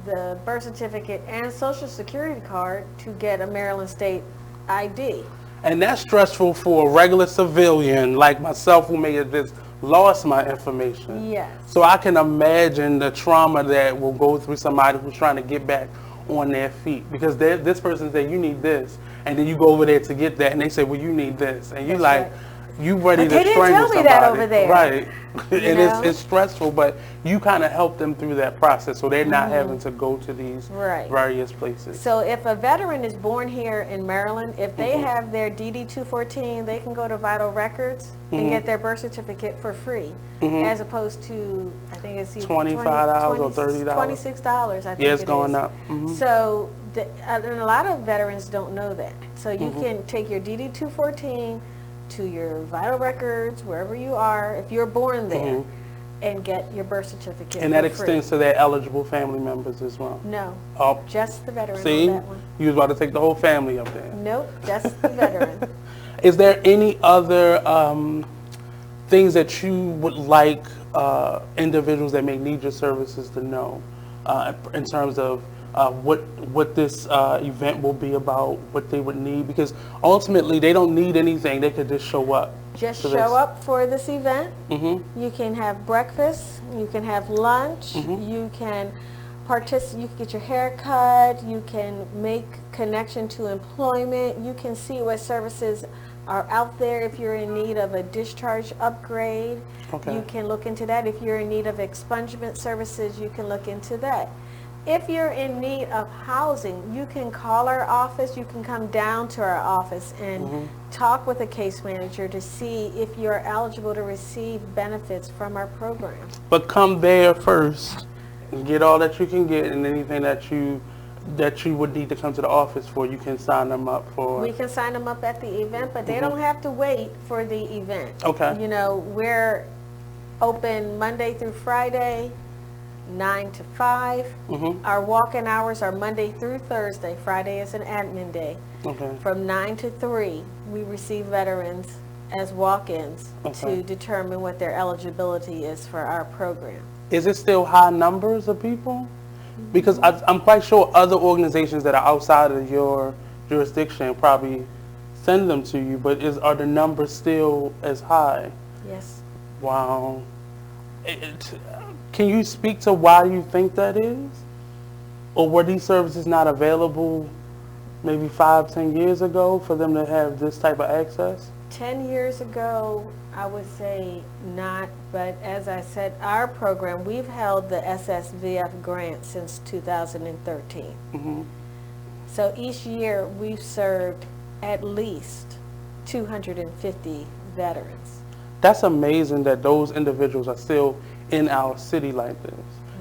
the birth certificate and social security card to get a Maryland state ID. And that's stressful for a regular civilian like myself who may have just lost my information. Yes. So I can imagine the trauma that will go through somebody who's trying to get back on their feet, because this person said you need this, and then you go over there to get that and they say, well, you need this, and you like, you ready to strangle somebody. That over there. Right. And it's stressful, but you kind of help them through that process so they're not having to go to these various places. So if a veteran is born here in Maryland, if they have their DD-214, they can go to Vital Records and get their birth certificate for free, as opposed to, I think it's $25 or $30. $26, I think it's going up. So and a lot of veterans don't know that. So you can take your DD-214 to your Vital Records, wherever you are, if you're born there, and get your birth certificate. And that extends to their eligible family members as well? No, just the veteran See, on that one. You was about to take the whole family up there. Nope, just the veteran. Is there any other things that you would like individuals that may need your services to know in terms of what this event will be about, what they would need? Because ultimately they don't need anything, they could just show up. Just show up for this event. You can have breakfast, you can have lunch, you can you can get your hair cut, you can make connection to employment, you can see what services are out there. If you're in need of a discharge upgrade, you can look into that. If you're in need of expungement services, you can look into that. If you're in need of housing, you can call our office, you can come down to our office and talk with a case manager to see if you're eligible to receive benefits from our program. But come there first and get all that you can get, and anything that you would need to come to the office for, you can sign them up for. We can sign them up at the event, but they don't have to wait for the event. Okay. You know, we're open Monday through Friday, 9 to 5. Our walk-in hours are Monday through Thursday. Friday is an admin day. From 9 to 3, we receive veterans as walk-ins to determine what their eligibility is for our program. Is it still high numbers of people? Because I'm quite sure other organizations that are outside of your jurisdiction probably send them to you, but are the numbers still as high? Yes. Wow. Can you speak to why you think that is? Or were these services not available maybe 5-10 years ago for them to have this type of access? 10 years ago, I would say not, but as I said, our program, we've held the SSVF grant since 2013. So each year we've served at least 250 veterans. That's amazing that those individuals are still in our city like this.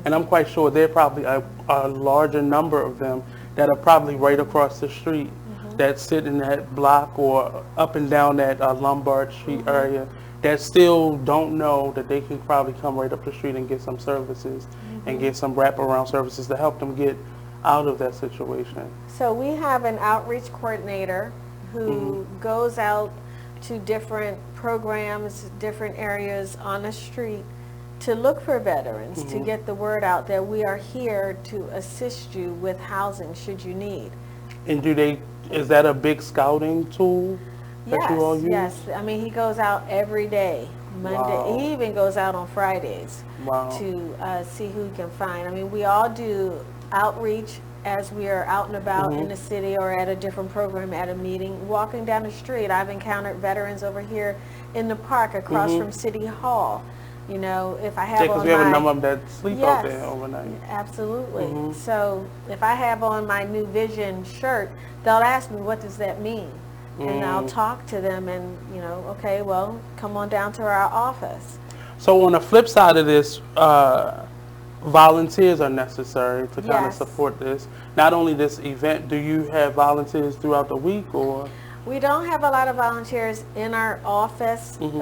And I'm quite sure there are probably a larger number of them that are probably right across the street that sit in that block or up and down that Lombard Street area that still don't know that they can probably come right up the street and get some services and get some wraparound services to help them get out of that situation. So we have an outreach coordinator who goes out to different programs, different areas on the street to look for veterans, to get the word out that we are here to assist you with housing should you need. And do they Is that a big scouting tool that you all use? Yes. I mean, he goes out every day. Monday. Wow. He even goes out on Fridays to see who he can find. I mean, we all do outreach as we are out and about in the city or at a different program, at a meeting. Walking down the street, I've encountered veterans over here in the park across from City Hall. You know, if I have on because we have a number of them that sleep out there overnight. Absolutely. So if I have on my New Vision shirt, they'll ask me, what does that mean? And I'll talk to them and, you know, okay, well, come on down to our office. So on the flip side of this, volunteers are necessary to kind of support this. Not only this event, do you have volunteers throughout the week, or? We don't have a lot of volunteers in our office. That's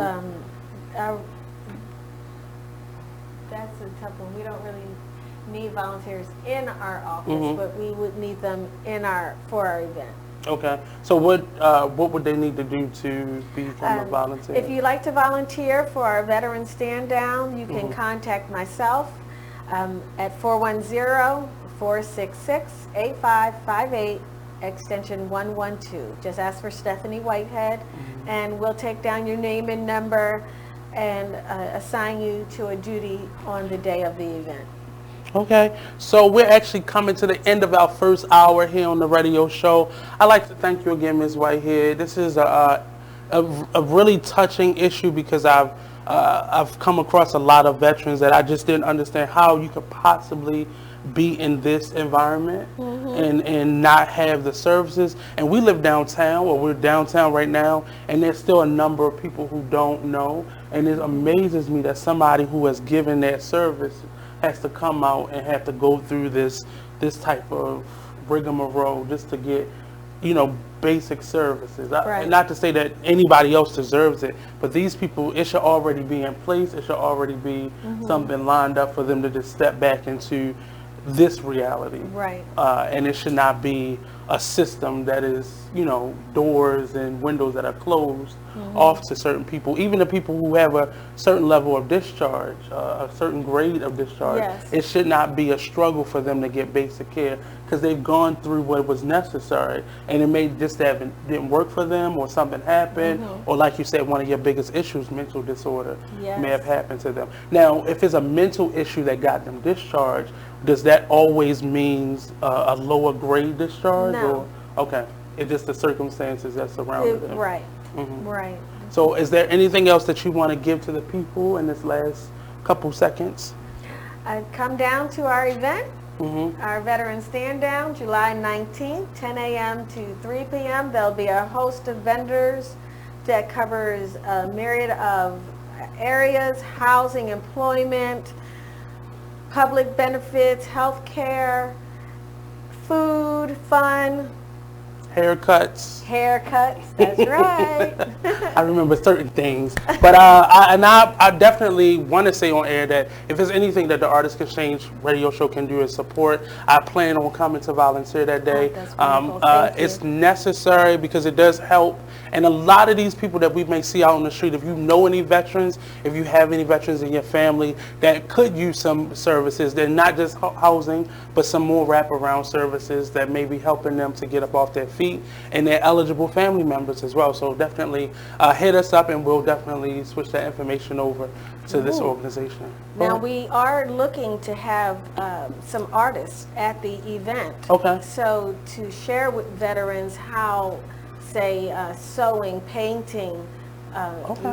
a tough one. We don't really need volunteers in our office, but we would need them for our event. Okay. So what would they need to do to become a volunteer? If you'd like to volunteer for our Veteran Stand Down, you can contact myself at 410-466-8558, extension 112. Just ask for Stephanie Whitehead, and we'll take down your name and number and assign you to a duty on the day of the event. Okay, so we're actually coming to the end of our first hour here on the radio show. I'd like to thank you again, Ms. Whitehead. This is a really touching issue because I've come across a lot of veterans that I just didn't understand how you could possibly be in this environment and not have the services. And we live downtown, or we're downtown right now, and there's still a number of people who don't know. And it amazes me that somebody who has given that service has to come out and have to go through this type of rigmarole just to get, you know, basic services. Not to say that anybody else deserves it, but these people, it should already be in place. It should already be something lined up for them to just step back into this reality. Right. And it should not be a system that is, you know, doors and windows that are closed off to certain people, even the people who have a certain level of discharge, a certain grade of discharge. Yes. It should not be a struggle for them to get basic care because they've gone through what was necessary, and it may just didn't work for them, or something happened, or like you said, one of your biggest issues, mental disorder, may have happened to them. Now, if it's a mental issue that got them discharged, does that always means a lower grade discharge? No. Or, okay, it's just the circumstances that surrounded them. Right. Right. So is there anything else that you want to give to the people in this last couple seconds? Come down to our event, our Veteran Stand Down, July 19th, 10 a.m. to 3 p.m. There'll be a host of vendors that covers a myriad of areas: housing, employment, public benefits, health care, food, fun. Haircuts, that's right. I remember certain things. But I definitely want to say on air that if there's anything that the Artist Exchange radio show can do is support, I plan on coming to volunteer that day. It's necessary because it does help. And a lot of these people that we may see out on the street, if you know any veterans, if you have any veterans in your family that could use some services, they're not just housing, but some more wraparound services that may be helping them to get up off their feet, and they're eligible family members as well. So definitely hit us up, and we'll definitely switch that information over to this organization. Now we are looking to have some artists at the event. Okay. So to share with veterans how, say, sewing, painting,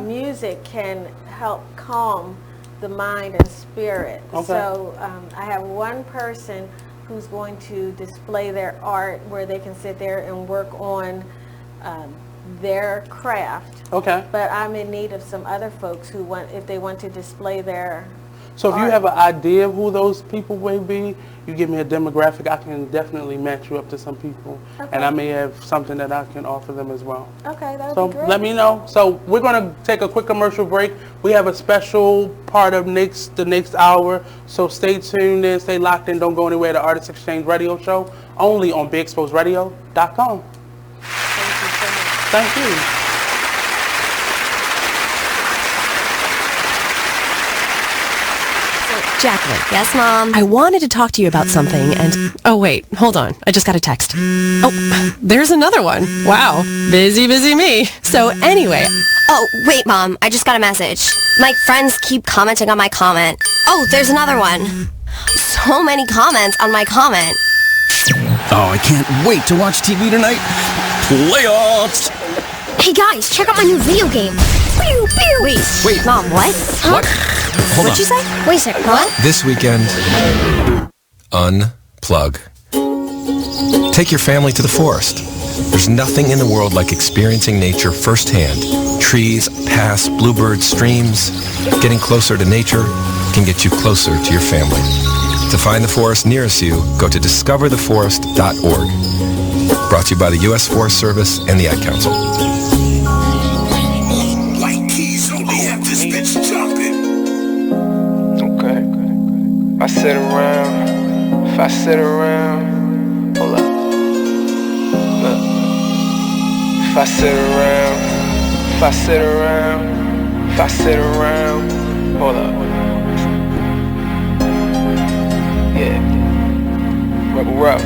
music can help calm the mind and spirit. So I have one person who's going to display their art where they can sit there and work on their craft. Okay. But I'm in need of some other folks who want, if they want to display their So if you have an idea of who those people may be, you give me a demographic, I can definitely match you up to some people. And I may have something that I can offer them as well. Okay, that would So be great. let me know. So we're going to take a quick commercial break. We have a special part of the next hour. So stay tuned in, stay locked in, don't go anywhere. The Artist Exchange radio show, only on BigExposedRadio.com. Thank you so much. Thank you. So Jacqueline. Yes, Mom? I wanted to talk to you about something and... Oh, wait. Hold on. I just got a text. Oh, there's another one. Wow. Busy me. So anyway... Oh, wait, Mom. I just got a message. My friends keep commenting on my comment. Oh, there's another one. So many comments on my comment. Oh, I can't wait to watch TV tonight. Playoffs! Hey, guys, check out my new video game. Pew, pew. Wait, Mom, what? Huh? What? Hold What'd on. you say? Wait a second, what? This weekend, unplug. Take your family to the forest. There's nothing in the world like experiencing nature firsthand. Trees, paths, bluebirds, streams. Getting closer to nature can get you closer to your family. To find the forest nearest you, go to discovertheforest.org. Brought to you by the U.S. Forest Service and the Ad Council. White keys only have this bitch jumping. Okay. If I sit around, hold up. Look. If I sit around, hold up. Yeah. Rough.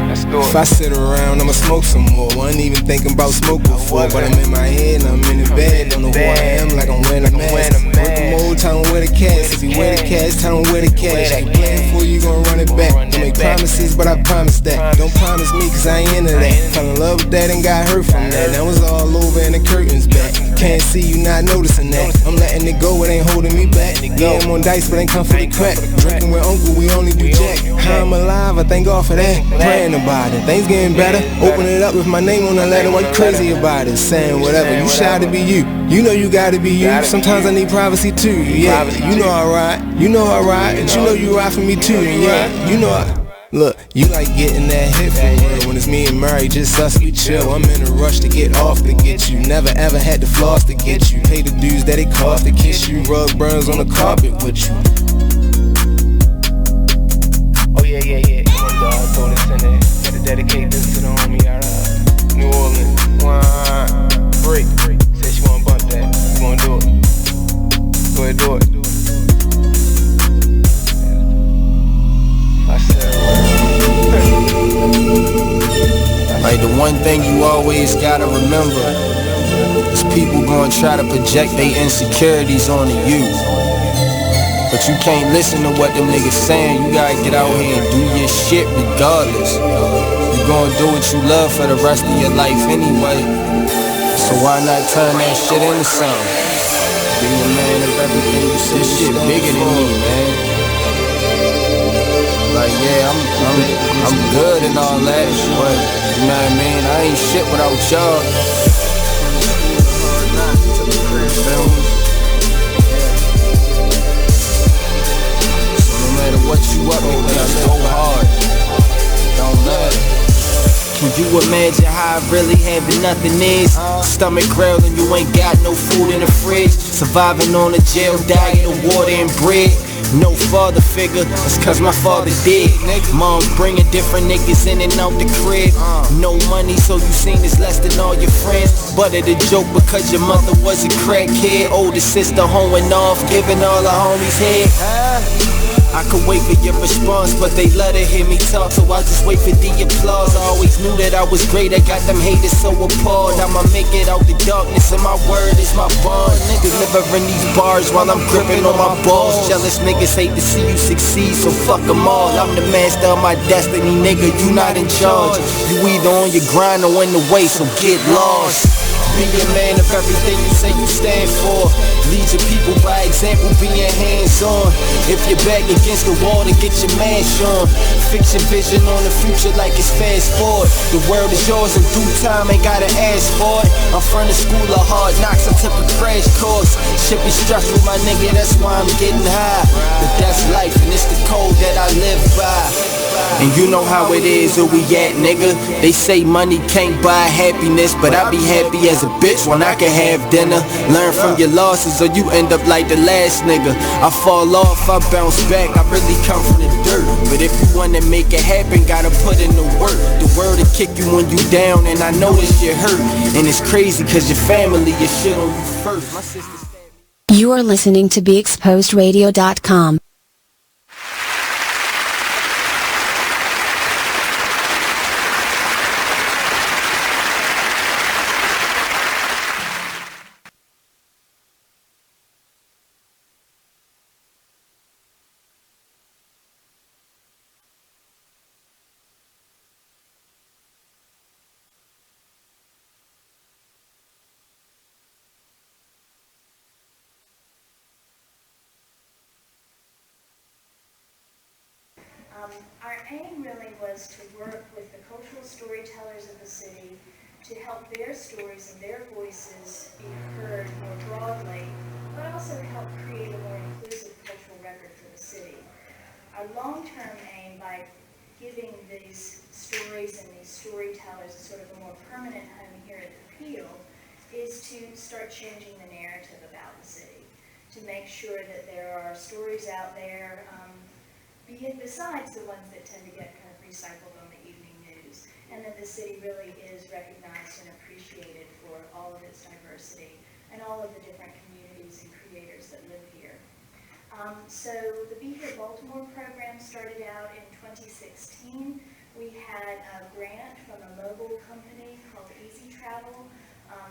Let's do it. If I sit around, I'ma smoke some more. Wasn't even thinking about smoke before, but I'm in my head and I'm in the bed. Don't know who I am, like I'm wearing a mask. Working mode, tell him where the cash. If you wear the cash, tell him where the cash. You playing for you, gon' run it back. Don't make promises, but I promise that. Don't promise me, cause I ain't into that. Fell in love with that and got hurt from that. Now it's all over and the curtains back. Can't see you not noticing that. I'm letting it go, it ain't holding me back. Yeah, I'm on dice, but ain't come for the crack. Drinking with uncle, we only do jack. How I'm alive, I thank God for that. Praying about it, things getting better. Open it up with my name on the letter. Why you crazy about it? Saying whatever, you shy to be you. You know you gotta be you. Sometimes I need privacy too. Yeah, you know I ride. You know I ride. And you know you ride for me too. Yeah, you know I. Look, you like getting that hit for real. When it's me and Murray, just us, we chill. I'm in a rush to get off to get you. Never ever had to floss to get you. Pay the dues that it cost to kiss you. Rug burns on the carpet with you. Oh yeah. Come on, dog, throw this in there. Gotta dedicate this to the homie out of New Orleans. Break. Said she wanna bump that. You wanna do it? Go ahead, do it. Like the one thing you always gotta remember is people gonna try to project their insecurities onto you. But you can't listen to what them niggas saying. You gotta get out here and do your shit regardless. You gonna do what you love for the rest of your life anyway. So why not turn that shit into something? Be a man of everything you say. This shit bigger than me, man. Like yeah, I'm good and all that, but you know what I mean? I ain't shit without y'all. So no matter what you up to, it's so hard. Don't let it. Can you imagine how I really having nothing is? Stomach growling, you ain't got no food in the fridge. Surviving on a jail diet of water and bread. No father figure, that's cause my father did. Mom's bringing different niggas in and out the crib. No money, so you seen it's less than all your friends. But it a joke because your mother was a crackhead. Older sister hoeing off, giving all her homies head. I could wait for your response, but they let her hear me talk, so I just wait for the applause. I always knew that I was great, I got them haters so appalled. I'ma make it out the darkness, and my word is my bond. Delivering these bars while I'm gripping on my balls. Jealous niggas hate to see you succeed, so fuck them all. I'm the master of my destiny, nigga, you not in charge. You either on your grind or in the way, so get lost. Be a man of everything you say you stand for. Lead your people by example, being hands-on. If you're back against the wall, then get your mash on. Fix your vision on the future like it's fast forward. The world is yours in due time, ain't gotta ask for it. I'm from the school of hard knocks, I took a crash course. Shit be stressful, my nigga, that's why I'm getting high. But that's life, and it's the code that I live by. And you know how it is, where we at, nigga. They say money can't buy happiness, but I be happy as a bitch when I can have dinner. Learn from your losses or you end up like the last nigga. I fall off, I bounce back, I really come from the dirt. But if you wanna make it happen, gotta put in the work. The word will kick you when you down, and I know this shit hurt. And it's crazy cause your family, your shit on you first. My sister You are listening to BeExposedRadio.com. Our aim really was to work with the cultural storytellers of the city to help their stories and their voices be heard more broadly, but also help create a more inclusive cultural record for the city. Our long-term aim by giving these stories and these storytellers a sort of a more permanent home here at the Peel is to start changing the narrative about the city, to make sure that there are stories out there besides the ones that tend to get kind of recycled on the evening news, and that the city really is recognized and appreciated for all of its diversity and all of the different communities and creators that live here. So the Be Here Baltimore program started out in 2016. We had a grant from a mobile company called Easy Travel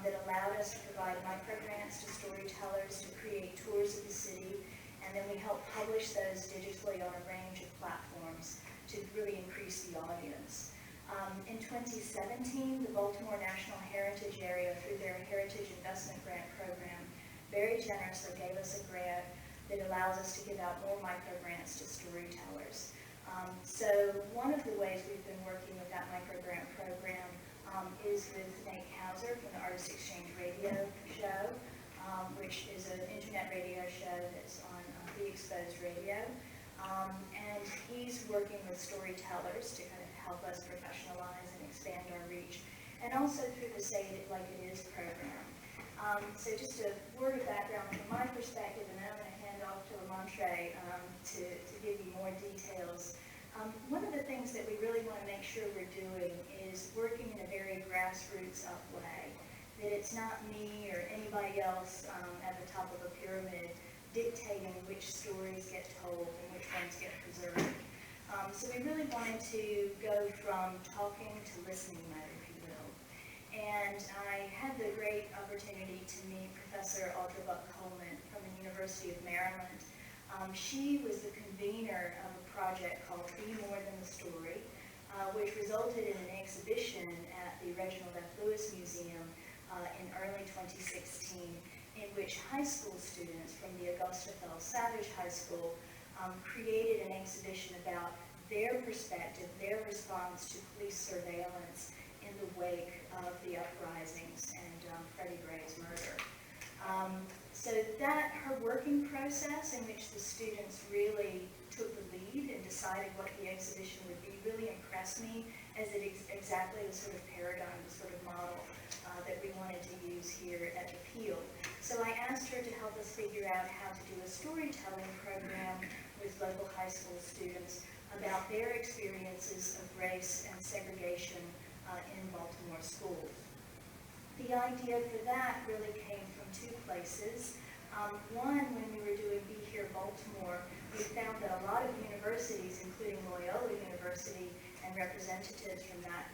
that allowed us to provide microgrants to storytellers to create tours of the city. And then we help publish those digitally on a range of platforms to really increase the audience. In 2017, the Baltimore National Heritage Area, through their Heritage Investment Grant Program, very generously gave us a grant that allows us to give out more microgrants to storytellers. So one of the ways we've been working with that microgrant program is with Nate Couser from the Artist Exchange Radio show, which is an internet radio show that's on Be Exposed Radio. And he's working with storytellers to kind of help us professionalize and expand our reach, and also through the Say It Like It Is program. So just a word of background from my perspective, and then I'm going to hand off to Lamontre to give you more details. One of the things that we really want to make sure we're doing is working in a very grassroots up way. That it's not me or anybody else at the top of a pyramid dictating which stories get told and which ones get preserved. So we really wanted to go from talking to listening mode, if you will. And I had the great opportunity to meet Professor Audra Buck-Coleman from the University of Maryland. She was the convener of a project called Be More Than the Story, which resulted in an exhibition at the Reginald F. Lewis Museum in early 2016, in which high school students from the Augusta Fells Savage High School created an exhibition about their perspective, their response to police surveillance in the wake of the uprisings and Freddie Gray's murder. So that, her working process in which the students really took the lead and decided what the exhibition would be really impressed me, as it is exactly the sort of paradigm, the sort of model that we wanted to use here at the Peel. So I asked her to help us figure out how to do a storytelling program with local high school students about their experiences of race and segregation in Baltimore schools. The idea for that really came from two places. One, when we were doing Be Here Baltimore, we found that a lot of universities, including Loyola University, and representatives from that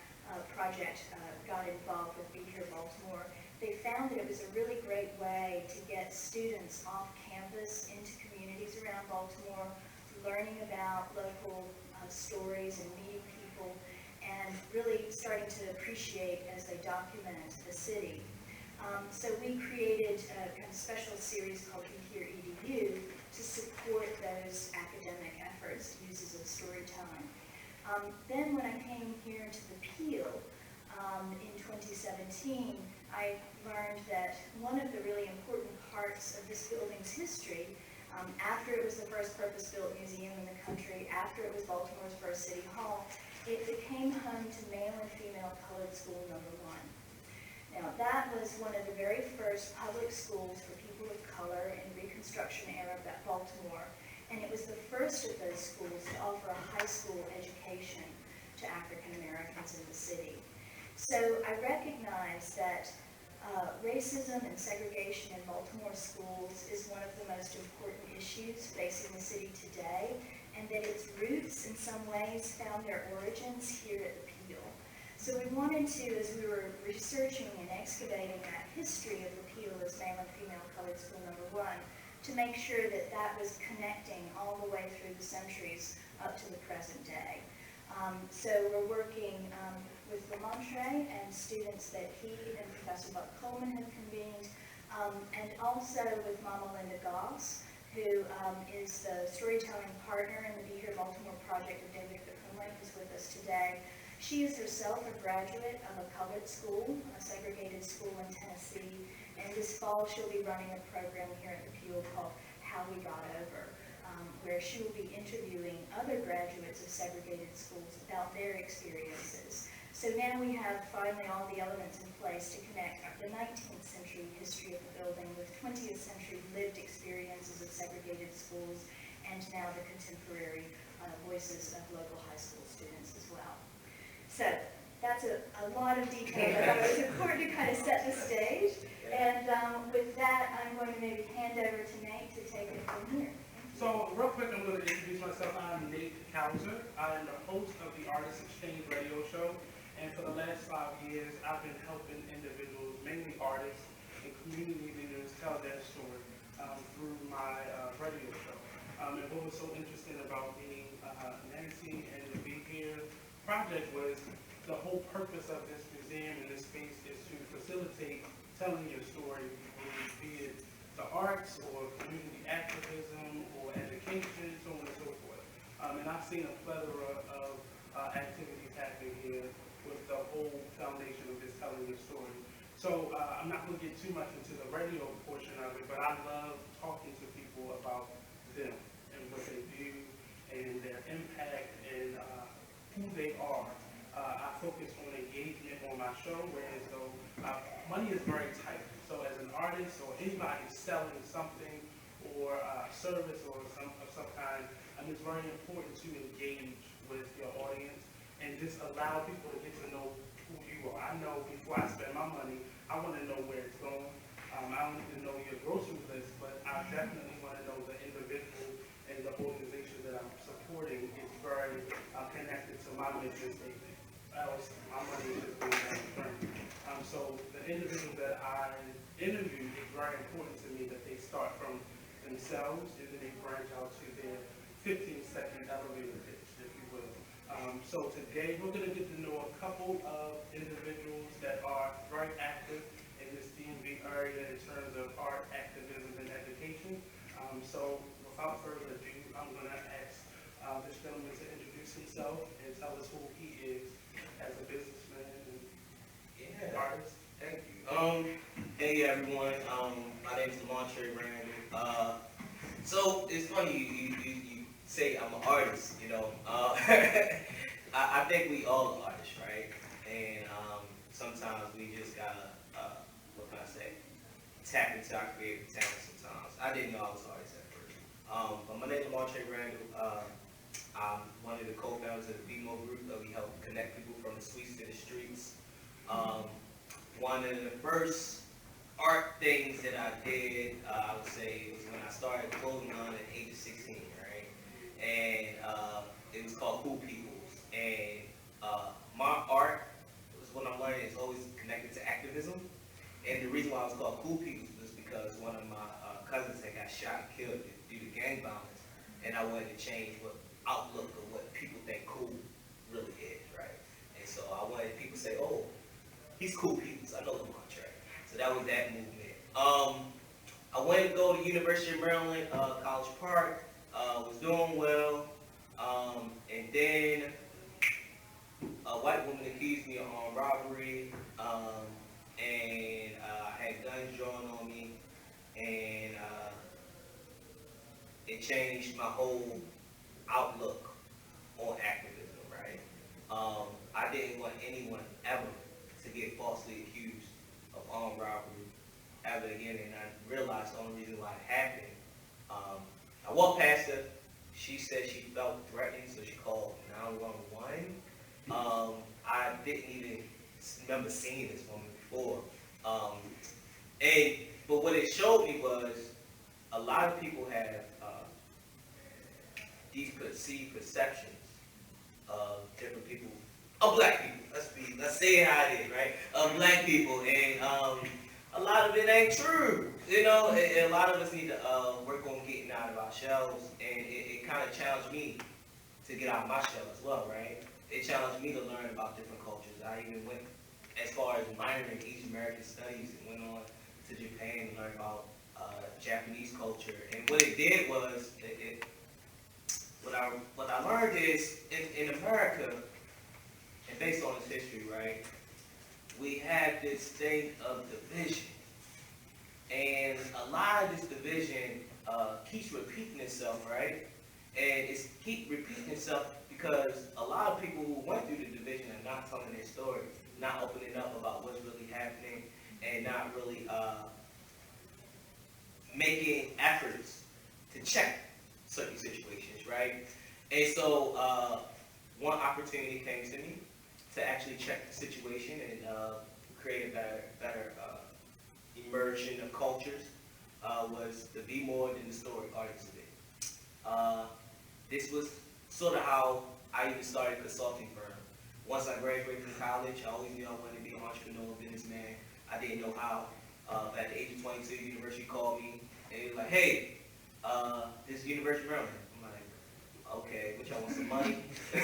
project got involved with Be Here Baltimore. They found that it was a really great way to get students off campus into communities around Baltimore, learning about local stories and meeting people, and really starting to appreciate as they document the city. So we created a kind of special series called Be Here EDU to support those academic efforts, uses of storytelling. Then when I came here to the Peel in 2017, I learned that one of the really important parts of this building's history, after it was the first purpose-built museum in the country, after it was Baltimore's first city hall, it became home to male and female colored school number 1. Now, that was one of the very first public schools for people of color in Reconstruction era Baltimore, and it was the first of those schools to offer a high school education to African Americans in the city. So I recognized that racism and segregation in Baltimore schools is one of the most important issues facing the city today, and that its roots in some ways found their origins here at the Peel. So we wanted to, as we were researching and excavating that history of the Peel as male and female colored school number one, to make sure that that was connecting all the way through the centuries up to the present day. So we're working with Lamontre and students that he and Professor Buck Coleman have convened, and also with Mama Linda Goss, who is the storytelling partner in the Be Here Baltimore project of David Kakumle, who's with us today. She is herself a graduate of a colored school, a segregated school in Tennessee, and this fall she'll be running a program here at the Peel called How We Got Over, where she will be interviewing other graduates of segregated schools about their experiences. So now we have finally all the elements in place to connect the 19th century history of the building with 20th century lived experiences of segregated schools, and now the contemporary voices of local high school students as well. So that's a lot of detail, but I thought it was important to kind of set the stage. And with that, I'm going to maybe hand over to Nate to take it from here. So real quick, I'm going to introduce myself. I'm Nate Couser. I'm the host of the Artist Exchange radio show. And for the last 5 years, I've been helping individuals, mainly artists and community leaders, tell their story through my radio show. And what was so interesting about being Nancy and the Be Here project was the whole purpose of this museum and this space is to facilitate telling your story, be it the arts or community activism or education, so on and so forth. And I've seen a plethora of activities happening here with the whole foundation of this telling your story. So I'm not going to get too much into the radio portion of it, but I love talking to people about them and what they do and their impact and who they are. I focus on engagement on my show, whereas though money is very tight. So as an artist or anybody selling something or service or of some kind, it's very important to engage with your audience and just allow people to get to know who you are. I know before I spend my money, I want to know where it's going. I don't need to know your grocery list, but I definitely want to know the individual and the organization that I'm supporting is very connected to my mission statement. Else, my money is just going down the drain. So the individuals that I interview, it's very important to me that they start from themselves and then they branch out to their 15-second elevator pitch, if you will. So today we're going to get to know a couple of individuals that are very active in this DMV area in terms of art, activism, and education. So without further ado, I'm going to ask this gentleman to introduce himself and tell us who he is as a businessman and artist. Thank you. Hey everyone, my name is Lamontre Brandon. So it's funny you say I'm an artist, you know. I think we all are artists, right? And sometimes we just gotta, what can I say, tap into our creative talent sometimes. I didn't know I was an artist at first. But my name is Lamontre Brandon. I'm one of the co-founders of the BMO group that we help connect people from the streets to the streets. One of the first art things that I did, I would say, was when I started clothing line at the age of 16, right? And it was called Cool Peoples. And my art, was what I'm learning, is always connected to activism. And the reason why it was called Cool Peoples was because one of my cousins had got shot and killed due to gang violence. And I wanted to change what outlook of what people think cool really is, right? And so I wanted people to say, oh, he's Cool Peoples, I know Lamontre. So that was that movement. I went to go to University of Maryland, College Park, was doing well, and then a white woman accused me of armed robbery, and I had guns drawn on me, and it changed my whole outlook on activism, right? I didn't want anyone ever to get falsely accused of armed robbery ever again, and I realized the only reason why it happened, I walked past her, she said she felt threatened, so she called 911. I didn't even remember seeing this woman before. But what it showed me was a lot of people have these perceived perceptions of different people, of black people. Let's say it how it is, right? Of black people, and a lot of it ain't true. You know, and a lot of us need to work on getting out of our shells, and it kind of challenged me to get out of my shell as well, right? It challenged me to learn about different cultures. I even went as far as minoring in East American studies and went on to Japan and learned about Japanese culture. And what it did was, what I learned is, in America, and based on its history, right, we have this state of division. And a lot of this division keeps repeating itself, right? And it's keep repeating itself because a lot of people who went through the division are not telling their story, not opening up about what's really happening, and not really making efforts to check certain situations, right? And so one opportunity came to me to actually check the situation and create a better immersion of cultures, was to be more than the story artist of it. This was sort of how I even started a consulting firm. Once I graduated from college, I always knew I wanted to be an entrepreneur, businessman. I didn't know how. At the age of 22, the university called me and they were like, hey, this is University of Maryland. I'm like, okay, what y'all want, some money? I'm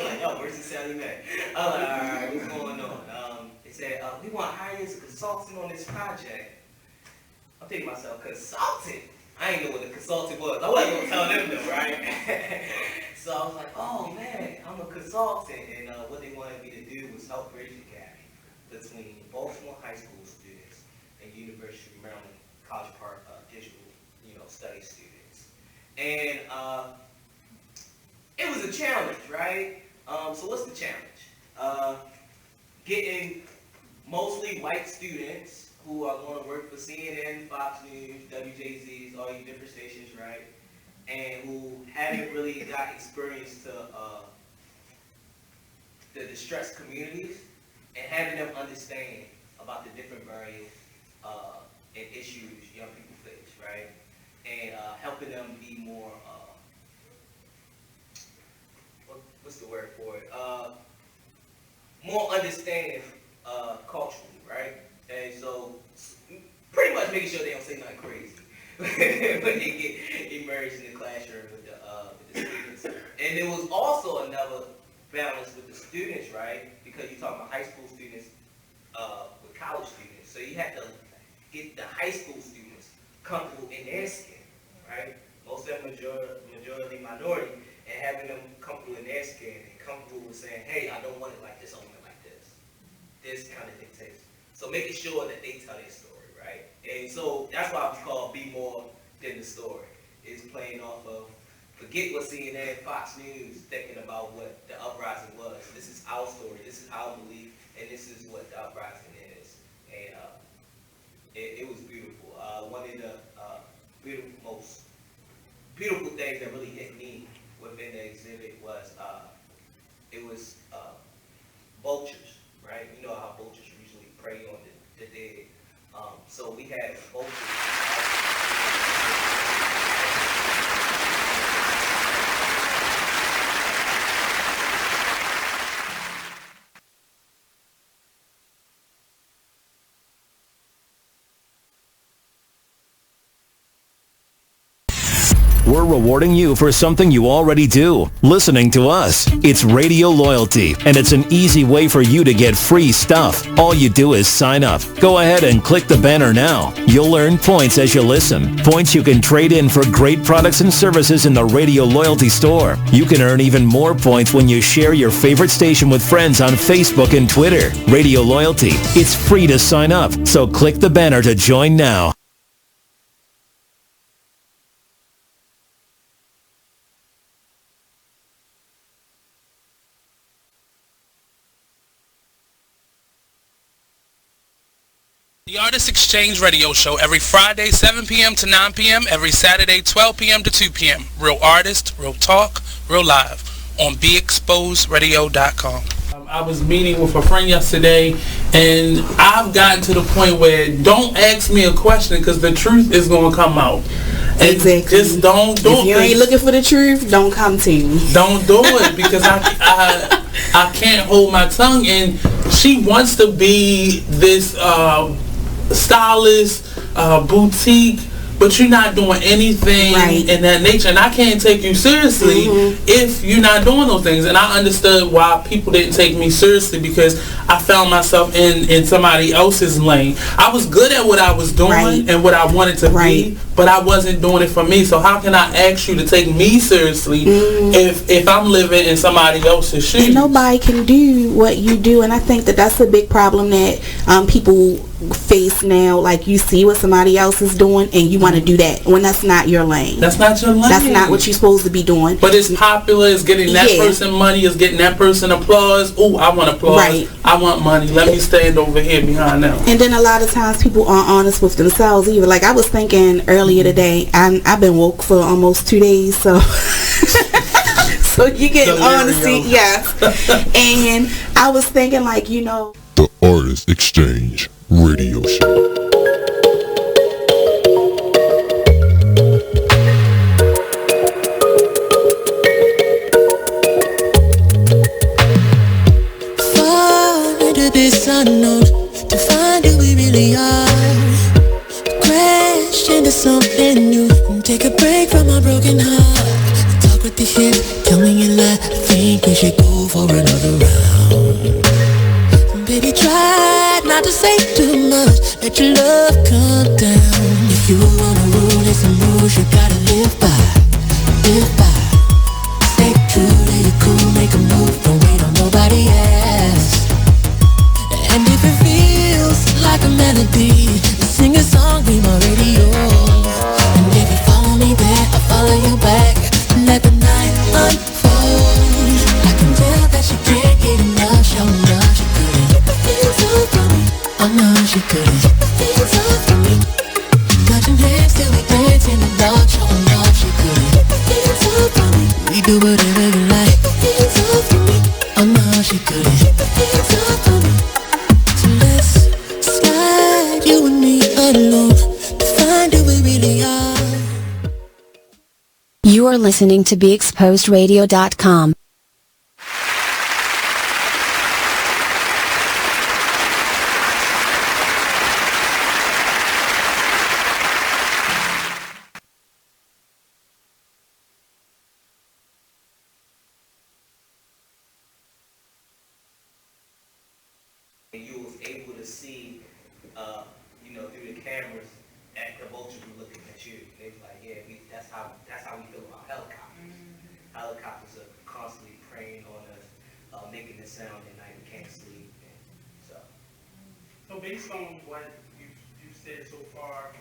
like, yo, where's the Sally Mae? I'm like, all right, what's going on? They said, we want to hire you as a consultant on this project. I'm thinking to myself, consultant? I didn't know what a consultant was. I wasn't going to tell them though, right? So I was like, oh man, I'm a consultant. And what they wanted me to do was help bridge the gap between Baltimore high school students and University of Maryland College Park digital, studies students. And it was a challenge, right? So what's the challenge? Getting mostly white students who are going to work for CNN, Fox News, WJZs, all these different stations, right? And who haven't really got experience to the distressed communities, and having them understand about the different barriers and issues young people face, right? And helping them be more, what's the word for it? More understanding culturally, right? And so pretty much making sure they don't say nothing crazy when they get immersed in the classroom with the students. And there was also another balance with the students, right? Because you're talking about high school students with college students. So you have to get the high school students comfortable in their skin, right? Most of them majority minority, and having them comfortable in their skin and comfortable with saying, hey, I don't want it like this, I want it like this. This kind of dictates. So making sure that they tell their story, right? And so that's why it's called Be More Than the Story. It's playing off of, forget what CNN, Fox News, thinking about what the uprising was. This is our story, this is our belief, and this is what the uprising is. And it was beautiful. One of the most beautiful things that really hit me within the exhibit was, it was vultures, right? You know how vultures usually prey on the dead. So we had vultures. We're rewarding you for something you already do, listening to us. It's Radio Loyalty, and it's an easy way for you to get free stuff. All you do is sign up. Go ahead and click the banner now. You'll earn points as you listen. Points you can trade in for great products and services in the Radio Loyalty store. You can earn even more points when you share your favorite station with friends on Facebook and Twitter. Radio Loyalty. It's free to sign up, so click the banner to join now. The Artist Exchange Radio Show every Friday, 7 p.m. to 9 p.m., every Saturday, 12 p.m. to 2 p.m. Real artist, real talk, real live on BeExposedRadio.com. I was meeting with a friend yesterday, and I've gotten to the point where don't ask me a question because the truth is going to come out. And exactly. Just don't do it. If you ain't looking for the truth, don't come to me. Don't do it because I can't hold my tongue. And she wants to be this stylist, boutique, but you're not doing anything in that nature, and I can't take you seriously if you're not doing those things. And I understood why people didn't take me seriously because I found myself in somebody else's lane. I was good at what I was doing and what I wanted to be, but I wasn't doing it for me. So how can I ask you to take me seriously if I'm living in somebody else's shoes? And nobody can do what you do, and I think that that's a big problem that people face now. Like, you see what somebody else is doing and you want to do that when that's not your lane. That's not your lane. That's not what you're supposed to be doing. But it's popular, it's getting that person money, it's getting that person applause. Oh, I want applause. I want money. Let me stand over here behind them. And then a lot of times people aren't honest with themselves either. Like, I was thinking earlier today, I've been woke for almost 2 days, so so you get honesty, yes. And I was thinking, like, you know, The Artist Exchange Radio Show. Fall into this unknown to find who we really are. Crash into something new and take a break from our broken heart. Talk with the shit, tell me you lie. I think we should go for another round. Baby, try not to say too much. Let your love come down. If you wanna rule, it's some rules you gotta live by. Live by. Stay true to your cool, make a move. Don't wait on nobody else. And if it feels like a melody, sing a song, be my radio. And if you follow me there, I'll follow you back. Let the night unfold. I can tell that she can't get enough. Show enough, she couldn't get the feels up from me. I know she couldn't get the feels up from me. Touching hands till we dance in the dark. Show enough, she couldn't get the feels up from me. We do whatever you like. Get the feels up from me. I know she couldn't get the feels up from me. So let's slide, you and me alone, to find who we really are. You are listening to BeExposedRadio.com. And you was able to see, through the cameras, at the vulture be looking at you. They was like, yeah, that's how we feel about helicopters. Helicopters are constantly preying on us, making this sound at night. We can't sleep. And So based on what you've said so far,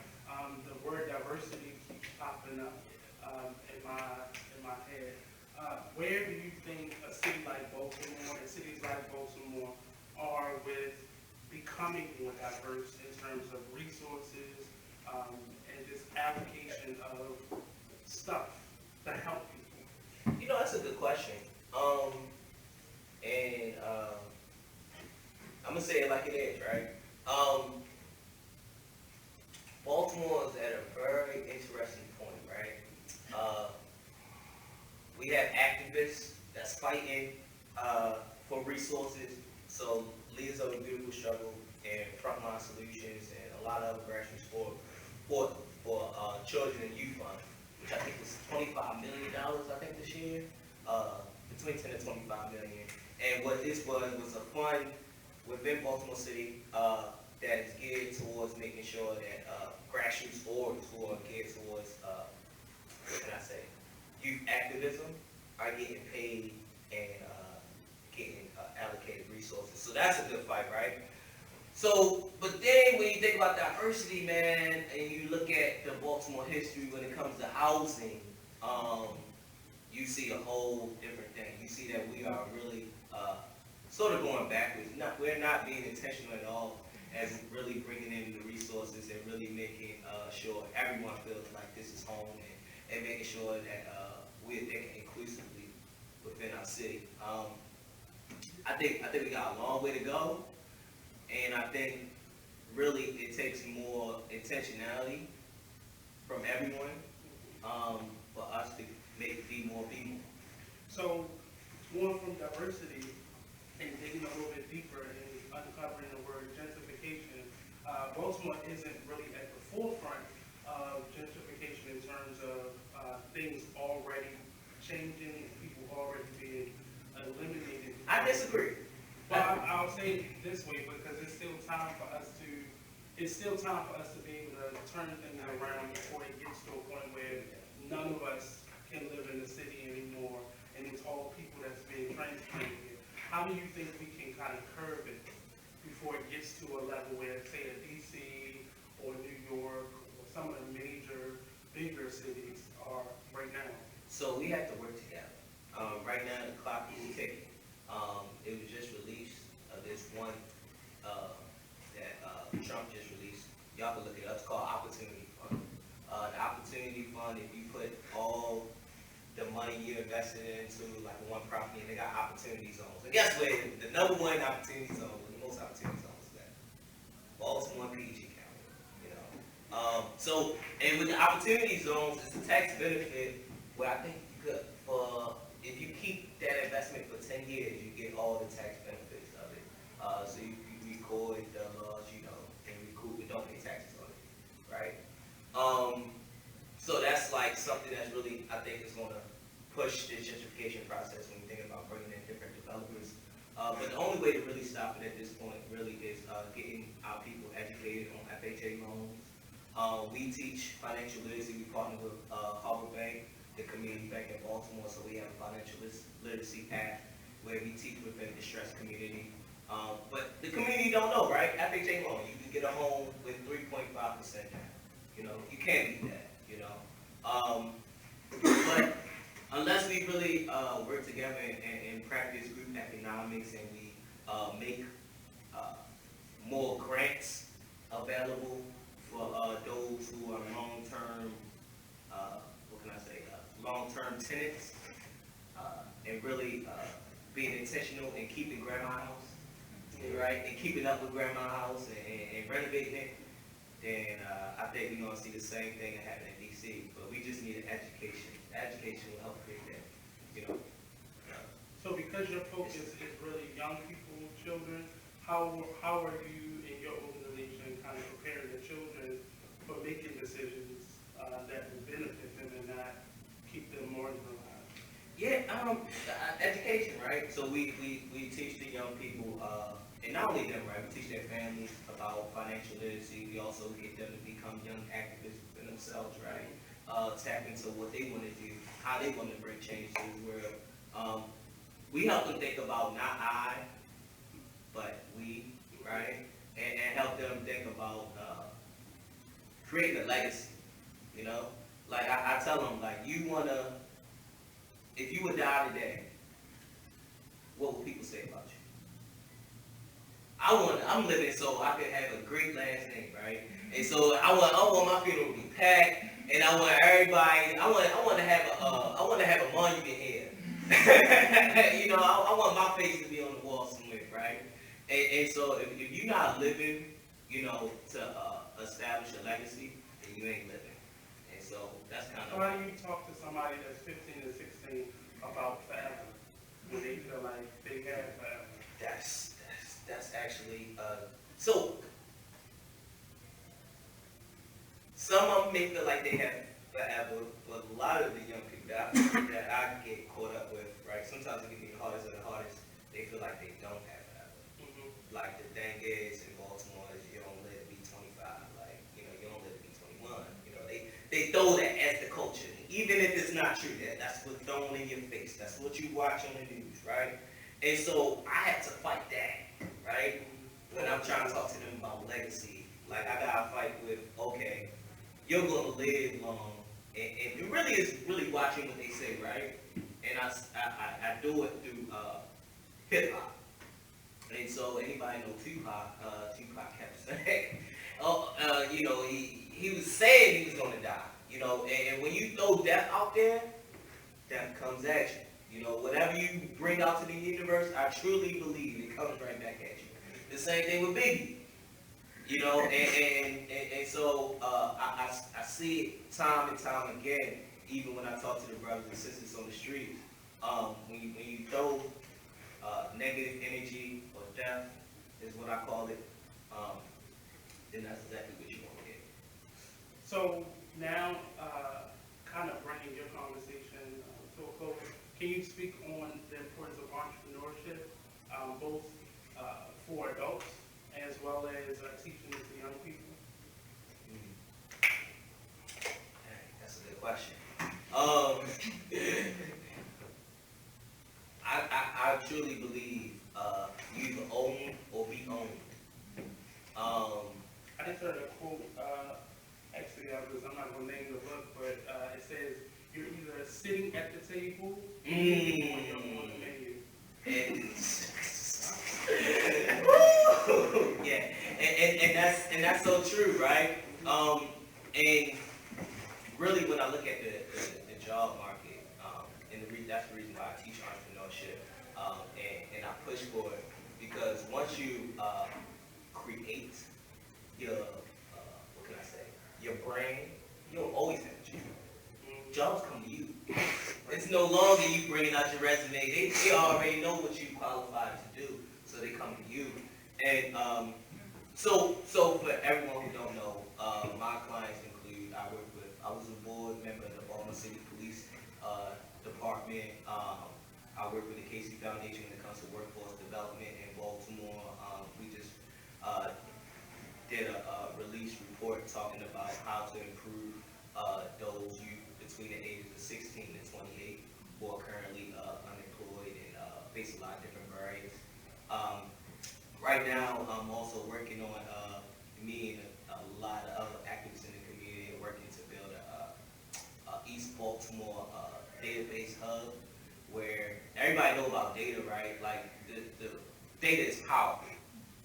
the word diversity keeps popping up in my head. Where do you think a city like Baltimore and cities like Baltimore are with becoming more diverse in terms of resources and just application of stuff to help people? That's a good question. I'm gonna say it like it is, right? Baltimore is at a very interesting point, right? We have activists that's fighting for resources. So Leaders of a Beautiful Struggle and Frontline Solutions and a lot of other grassroots for Children and Youth Fund, which I think was $25 million, I think, this year, between 10 and 25 million. And what this was a fund within Baltimore City that is geared towards making sure that grassroots orgs who are geared towards, youth activism are getting paid and getting allocated resources. So that's a good fight, right? So, but then when you think about diversity, man, and you look at the Baltimore history when it comes to housing, you see a whole different thing. You see that we are really sort of going backwards. We're not being intentional at all as really bringing in the resources and really making sure everyone feels like this is home and making sure that we're thinking inclusively within our city. I think we got a long way to go, and I think really it takes more intentionality from everyone for us to be more people. So, going from diversity and digging a little bit deeper and uncovering the word gentrification, Baltimore isn't really at the forefront of gentrification in terms of things already changing and people already being eliminated. I disagree. Well, I'll say it this way because it's still time for us to be able to turn things around before it gets to a point where none of us can live in the city anymore, and it's all people that's being transplanted here. How do you think we can kind of curb it before it gets to a level where, say, a DC or New York or some of the major, bigger cities are right now? So we have to work together. Right now, the clock is ticking. It was just released, this one that Trump just released. Y'all can look it up. It's called Opportunity Fund. The Opportunity Fund, if you put all the money you invested into like one property, and they got opportunity zones. And guess what? The number one opportunity zone, the most opportunity zones is that Baltimore, PG County. You know. So, and with the opportunity zones, it's a tax benefit where I think you could, if you keep that investment for 10 years, you get all the tax benefits of it. So you record the laws, you know, and recoup and don't pay taxes on it, right? So that's like something that's really, I think, is going to push this gentrification process when you think about bringing in different developers. But the only way to really stop it at this point really is getting our people educated on FHA loans. We teach financial literacy. We partner with Harbor Bank, the community bank in Baltimore, so we have a financial literacy app where we teach within the distressed community. But the community don't know, right? FHA loan, you can get a home with 3.5% down. You know, you can't beat that, you know. But unless we really work together and practice group economics and we make more grants available for those who are long-term, long-term tenants, and really being intentional and keeping grandma house, right, and keeping up with grandma house and renovating it, then I think we're going to see the same thing that happened in DC. But we just need an education. Education will help create that, you know. So because your focus is really young people, children, how are you in your organization kind of preparing the children for making decisions that will benefit them and not keep them marginalized? Yeah, education, right? So we teach the young people, and not only them, right? We teach their families about financial literacy. We also get them to become young activists for themselves, right? Tap into what they want to do, how they want to bring change to the world. We help them think about not I, but we, right? And help them think about creating a legacy, you know? Like I tell them, like, if you would die today, what would people say about you? I'm living so I can have a great last name, right? And so I want my funeral to be packed, and I want everybody. I want to have a monument here. You know, I want my face to be on the wall somewhere, right? And so if you're not living, you know, to establish a legacy, then you ain't living. And so that's kind of. How do you talk to somebody that's 15 and 16 about forever when they feel like they have forever? That's actually so. Some of them may feel like they have forever, but a lot of the young people that I get caught up with, right? Sometimes it can be the hardest of the hardest. They feel like they don't have forever. Mm-hmm. Like the thing is in Baltimore is you don't live to be 25. Like, you know, you don't live to be 21. You know, they throw that as the culture, even if it's not true. That's what's thrown in your face. That's what you watch on the news, right? And so I had to fight that, right? When I'm trying to talk to them about legacy, like I gotta fight with, okay, you're gonna live long, and it really is really watching what they say, right? And I do it through hip hop. And so anybody know Tupac kept saying, you know, he was saying he was gonna die, you know, and when you throw death out there, death comes at you. You know, whatever you bring out to the universe, I truly believe it comes right back at you. The same thing with Biggie. You know, and so I see it time and time again, even when I talk to the brothers and sisters on the streets. When you throw negative energy or death, is what I call it, then that's exactly what you want to get. So now, kind of bringing your conversation to a close, can you speak on the importance of entrepreneurship, both for adults as well as teaching it to young people? That's a good question. I truly believe you either own or be owned. I just heard a quote, actually, I'm not going to name the book, but it says, you're either sitting at the table or you're on the menu. Yeah, and that's so true, right? And really, when I look at the job market, and that's the reason why I teach entrepreneurship, and I push for it, because once you create your what can I say, your brain, you'll always have a job. Jobs come to you. It's no longer you bringing out your resume. They already know what you qualified to do, so they come to you. And so for everyone who don't know, my clients include, I was a board member of the Baltimore City Police Department. I work with the Casey Foundation when it comes to workforce development in Baltimore. We just did a release report talking about how to improve those youth between the ages of 16 and 28 who are currently unemployed and face a lot of different barriers. Right now, I'm also working on me and a lot of other activists in the community are working to build a East Baltimore database hub where everybody know about data, right? Like the data is powerful,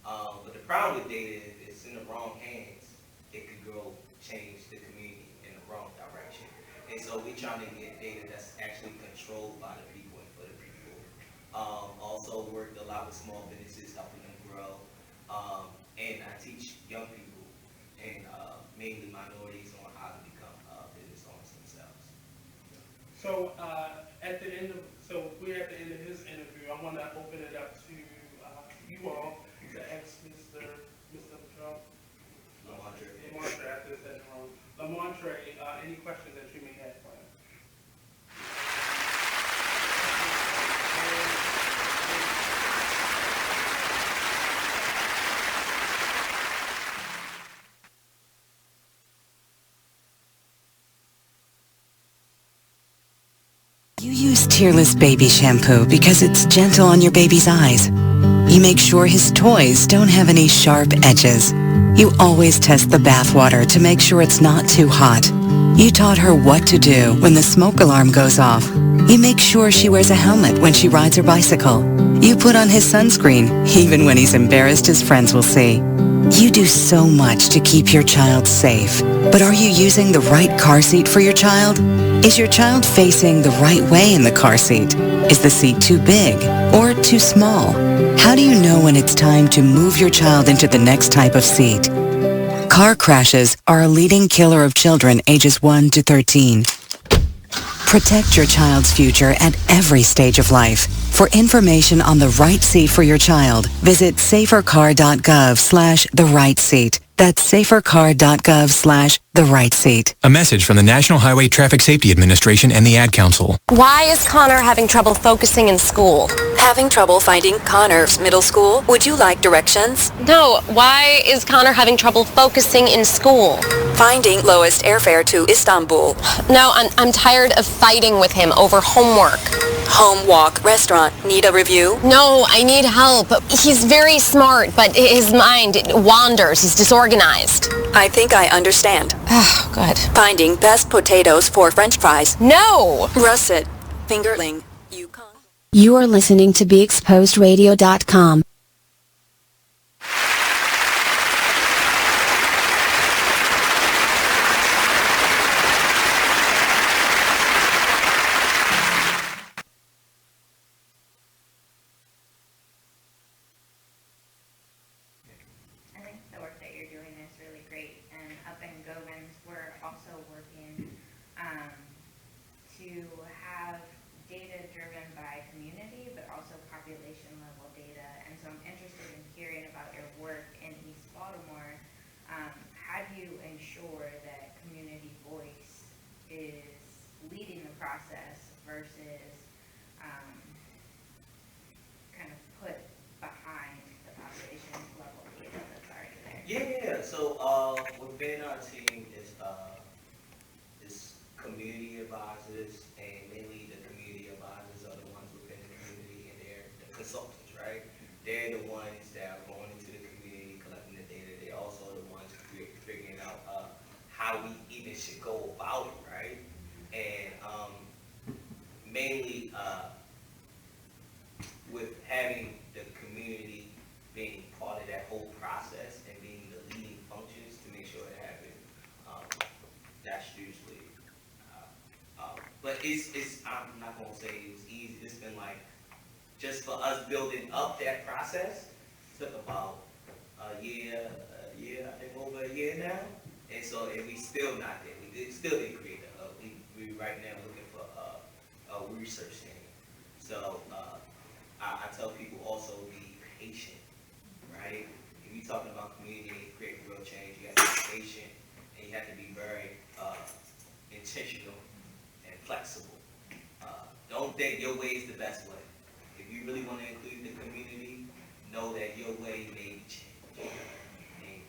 but the problem with data is it's in the wrong hands. It could go change the community in the wrong direction. And so we're trying to get data that's actually controlled by the people and for the people. Also worked a lot with small businesses, helping them grow. And I teach young people and mainly minorities on how to become business owners themselves. So we're at the end of his interview. I want to open it up to you all to ask Mr. Lamontre after this in wrong. Lamontre, any questions that you may have for him? You use Tearless baby shampoo because it's gentle on your baby's eyes. You make sure his toys don't have any sharp edges. You always test the bathwater to make sure it's not too hot. You taught her what to do when the smoke alarm goes off. You make sure she wears a helmet when she rides her bicycle. You put on his sunscreen, even when he's embarrassed his friends will see. You do so much to keep your child safe. But are you using the right car seat for your child? Is your child facing the right way in the car seat? Is the seat too big or too small? How do you know when it's time to move your child into the next type of seat? Car crashes are a leading killer of children ages 1 to 13. Protect your child's future at every stage of life. For information on the right seat for your child, visit safercar.gov/therightseat. That's safercar.gov/therightseat. A message from the National Highway Traffic Safety Administration and the Ad Council. Why is Connor having trouble focusing in school? Having trouble finding Connor's middle school? Would you like directions? No, why is Connor having trouble focusing in school? Finding lowest airfare to Istanbul. No, I'm tired of fighting with him over homework. Home, walk, restaurant. Need a review? No, I need help. He's very smart, but his mind wanders. He's disorganized. I think I understand. Oh, good. Finding best potatoes for French fries. No! Russet. Fingerling. Yukon. You are listening to BeExposedRadio.com. resources kind of put behind the population level data that's already there? Yeah, so within our team is community advisors, and mainly the community advisors are the ones within the community, and they're the consultants, right? They're the ones that are going into the community, collecting the data. They're also the ones figuring out how we even should go about it, right? And mainly with having the community being part of that whole process and being the leading functions to make sure it happens, that's usually. But I'm not gonna say it was easy. It's been like, just for us building up that process, took about a year, I think over a year now. And so, and we still not there. We still didn't create a hub. We right now looking for a research center. So, I tell people also be patient, right? If you're talking about community and creating real change, you have to be patient and you have to be very intentional and flexible. Don't think your way is the best way. If you really want to include the community, know that your way may be changed. And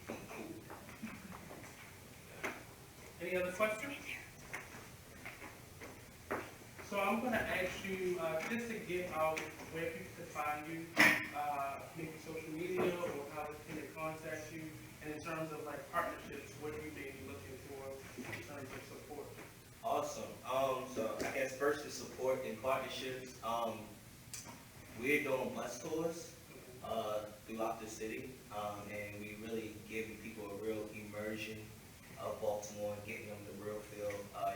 be cool. Any other questions? So I'm going to ask you just to get out where people can find you, maybe social media or how they can contact you, and in terms of like partnerships, what you may be looking for in terms of support. Awesome. So I guess first is support and partnerships. We're doing bus tours throughout the city, and we really giving people a real immersion of Baltimore, getting them the real feel.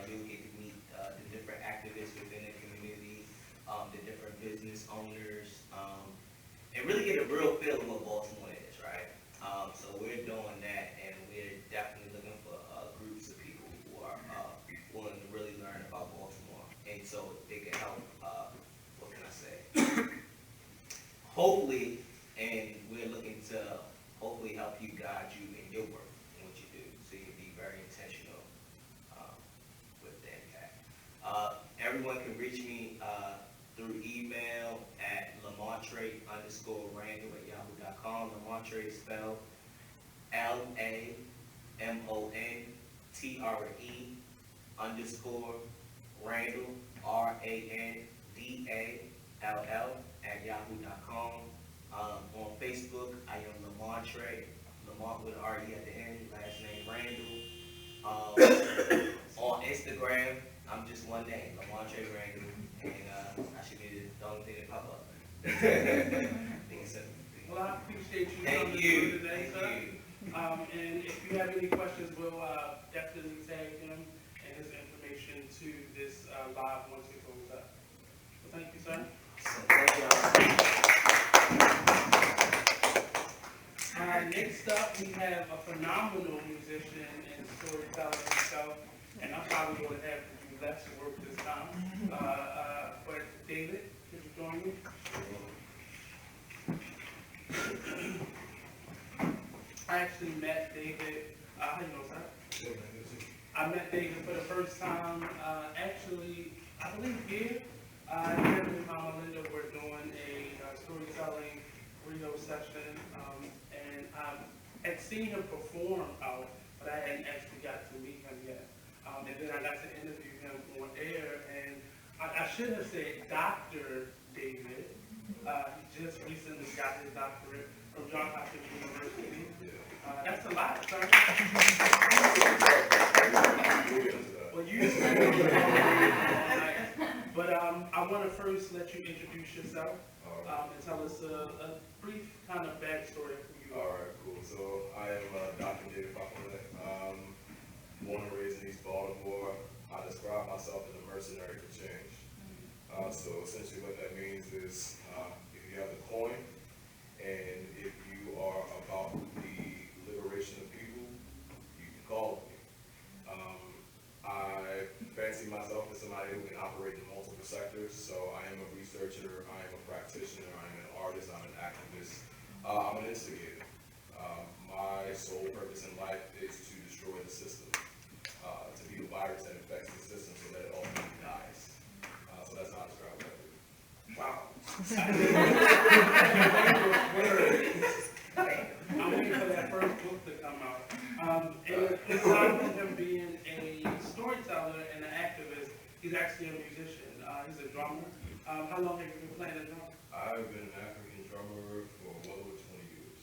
You'll get to meet the different activists within the community, the different business owners, and really get a real feel of what Baltimore is, right? So we're doing that, and we're definitely looking for groups of people who are willing to really learn about Baltimore, and so they can help, what can I say? Hopefully, and we're looking to hopefully help you, guide you in your work and what you do, so you can be very intentional with the impact. Everyone can reach me through email at lamontre_Randall@yahoo.com. Lamontre is spelled LAMONTRE_Randall, RANDALL@yahoo.com. On Facebook, I am Lamontre, Lamont with R-E at the end, last name Randall. On Instagram, I'm just one name, Lamontre Randall, and I should be the only thing that pop up. Well, I appreciate you Thank coming you. through today, sir. And if you have any questions, we'll definitely tag him and his information to this live once it goes up. Well, thank you, sir. Next up, we have a phenomenal musician and storyteller himself, and I'm probably going to have to do less work this time. But David, could you join me? I actually met David, how you know, sir? I met David for the first time, actually, I believe here. Him and Mama Linda were doing a storytelling radio session, and I had seen him perform out, but I hadn't actually got to meet him yet. And then I got to interview him on air, and I should have said Dr. David. He just recently got his doctorate from Johns Hopkins University. That's a lot, sir. Well, you but I want to first let you introduce yourself and tell us a brief kind of backstory of who you are. All right, cool. So I am Dr. David Buckland. Born and raised in East Baltimore. I describe myself as a mercenary for change. So essentially what that means is if you have the coin and if you are about the liberation of people, you can call me. I fancy myself as somebody who can operate in multiple sectors. So I am a researcher, I am a practitioner, I am an artist, I'm an activist, I'm an instigator. My sole purpose in life is to destroy the system, to be the virus that infects the system so that it ultimately dies. So that's I'm waiting for that first book to come out. And aside from him being a storyteller and an activist, he's actually a musician. He's a drummer. How long have you been playing the drum? I've been an African drummer for well over 20 years.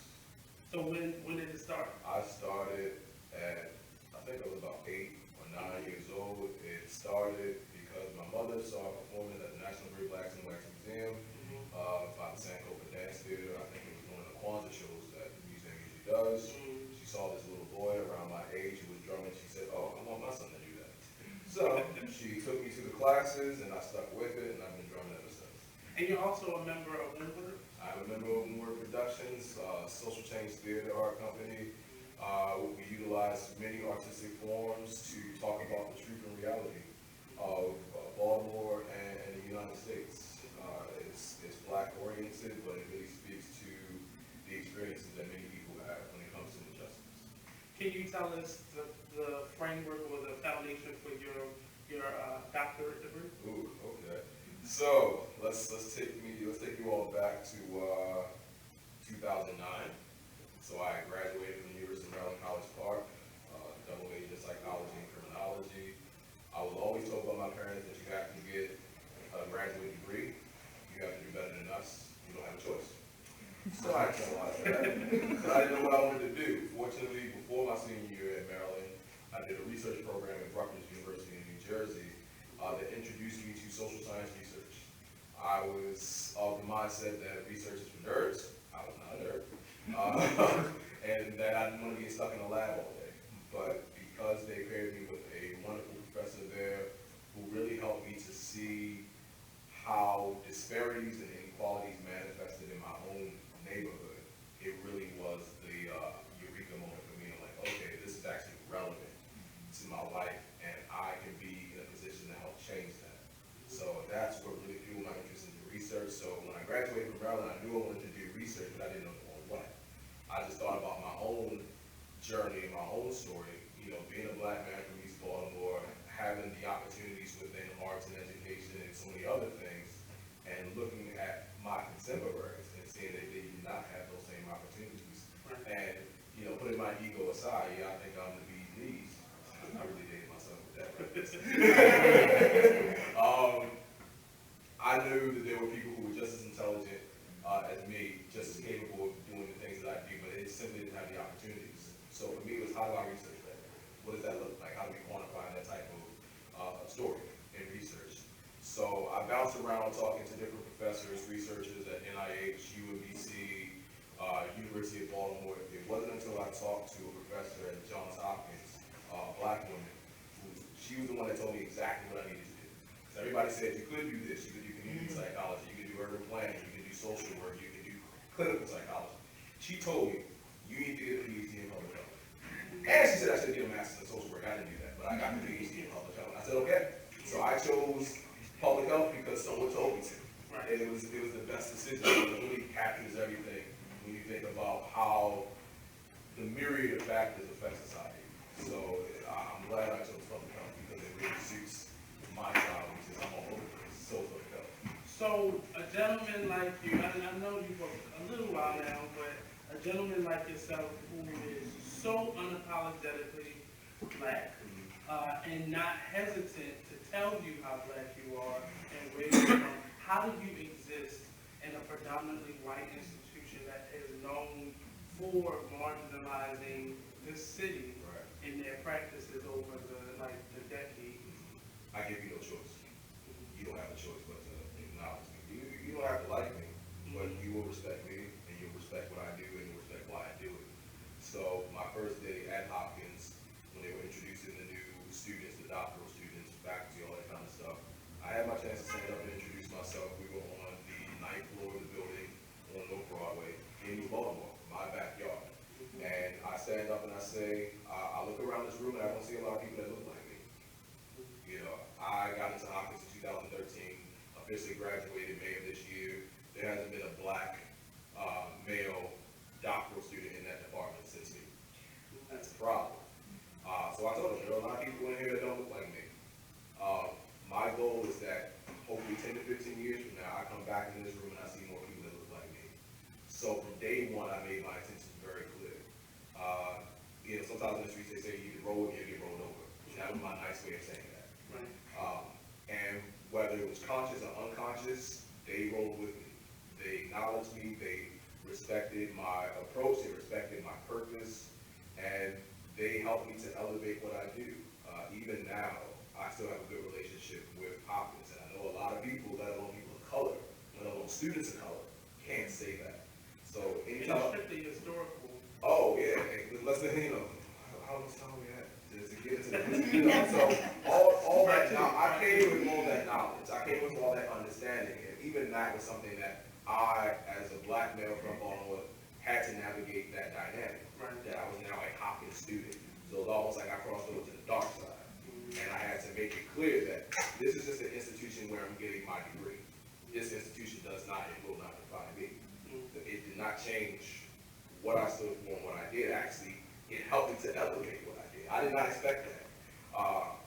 So when did it start? I started at, I think I was about 8 or 9 years old. It started because my mother saw a performance at the National Great Blacks and Whites Museum by the Sankofa Dance Theater. I think it was one of the Couser shows that the museum usually does. She saw this little boy around my age who was drumming. She said, "Oh, I want my son to do that." So she took me to the classes and I stuck with it, and I've been drumming ever since. And you're also a member of Whitehead? I'm a member of Whitehead Productions, social change theater art company. We utilize many artistic forms to talk about the truth and reality of Baltimore and the United States. It's black oriented, but it really speaks to the experiences that many people have when it comes to injustice. Can you tell us the framework or the foundation for your doctorate degree? Ooh, okay. So let's take you all back to 2009. So I graduated from the University of Maryland College Park, double major in psychology and criminology. I was always told by my parents that you have to get a graduate degree. You have to do better than us. You don't have a choice. So I realized that. I didn't know what I wanted to do. Fortunately, before my senior year at Maryland, I did a research program at Rutgers University in New Jersey that introduced me to social science research. I was of the mindset that research is for nerds. I was not a nerd. And that I didn't want to be stuck in a lab all day. But because they paired me with a wonderful professor there who really helped me to see how disparities and inequalities manifested in my own neighborhood, it really was the eureka moment for me. I'm like, okay, this is actually relevant to my life, and I can be in a position to help change that. So that's what really fueled my interest in research. So when I graduated from Maryland, I knew I wanted to do research, but I didn't know what. I just thought about my own journey and my own story, being a black man from East Baltimore, having the opportunities within arts and education and so many other things, and looking at my contemporaries and seeing that they did not have those same opportunities. And, putting my ego aside, I think I'm the bee's knees. I really dated myself with that right. I knew that there were people who were just as intelligent as me, just as capable of doing the things that I do, but it simply didn't have the opportunities. So for me, it was how do I research that? What does that look like? How do we quantify that type of story in research? So I bounced around talking to different professors, researchers at NIH, UMBC, University of Baltimore. It wasn't until I talked to a professor at Johns Hopkins, a black woman, she was the one that told me exactly what I needed to do. So everybody said you could do this, you could do community psychology, you could do urban planning, you could do social work, you could do clinical psychology. She told me, you need to get a PhD in public health. And she said I should get a master's in social work. I didn't do that, but I got the PhD in public health. I said, okay. So I chose public health because someone told me to. And it was the best decision. It really captures everything when you think about how the myriad of factors affect society. So I'm glad I chose public health because it really suits my style, which is I'm all over the place. So public health. So a gentleman like you, and I know you for a little while now, but a gentleman like yourself who is so unapologetically black and not hesitant to tell you how black you are and where you're from, how do you exist in a predominantly white institution that is known for marginalizing this city in their practices over the decades? I give you no choice. You don't have a choice but to acknowledge me. You don't have to like me, but you will respect me, and you'll respect what I do, and you'll respect why I do it. So my first day at Hopkins, when they were introducing the new students, the doctoral students, faculty, all that kind of stuff, I had my chance to stand up and introduce myself. We were on the 9th floor of the building on North Broadway in New Baltimore, my backyard. And I stand up and I say, I look around this room and I don't see a lot of people that look like me. I got into Hopkins in 2013, officially graduated May of this year. There hasn't been a black male doctoral student in that department since me. That's a problem. So I told them, there are a lot of people in here that don't look like me. My goal is that hopefully 10 to 15 years from now, I come back in this room and I see kind of my nice way of saying that. And whether it was conscious or unconscious, they rolled with me. They acknowledged me, they respected my approach, they respected my purpose, and they helped me to elevate what I do. Even now, I still have a good relationship with Hopkins, and I know a lot of people, let alone people of color, let alone students of color, can't say that. So anytime. It's strictly historical. Oh yeah, let's how much time we have to get into the so all that now I came with all that knowledge. I came with all that understanding, and even that was something that I, as a black male from Baltimore, had to navigate that dynamic. That I was now a Hopkins student, so it was almost like I crossed over to the dark side, and I had to make it clear that this is just an institution where I'm getting my degree. This institution does not and will not define me. It did not change what I stood for and what I did. Actually, it helped me to elevate what I did. I did not expect that.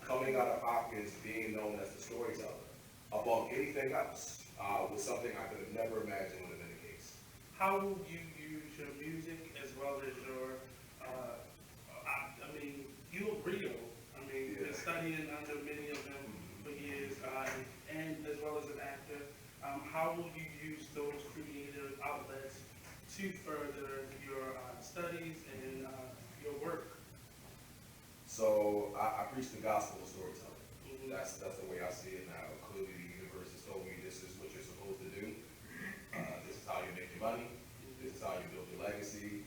Coming out of Hopkins, being known as the storyteller, above anything else, was something I could have never imagined would have been the case. How will you use your music as well as your, I mean, you were real. I mean, you're studying under many of them for years, and as well as an actor. How will you use those creative outlets to further your studies and your work? So I preach the gospel of storytelling. That's the way I see it now. Clearly, the universe has told me this is what you're supposed to do. This is how you make your money. This is how you build your legacy.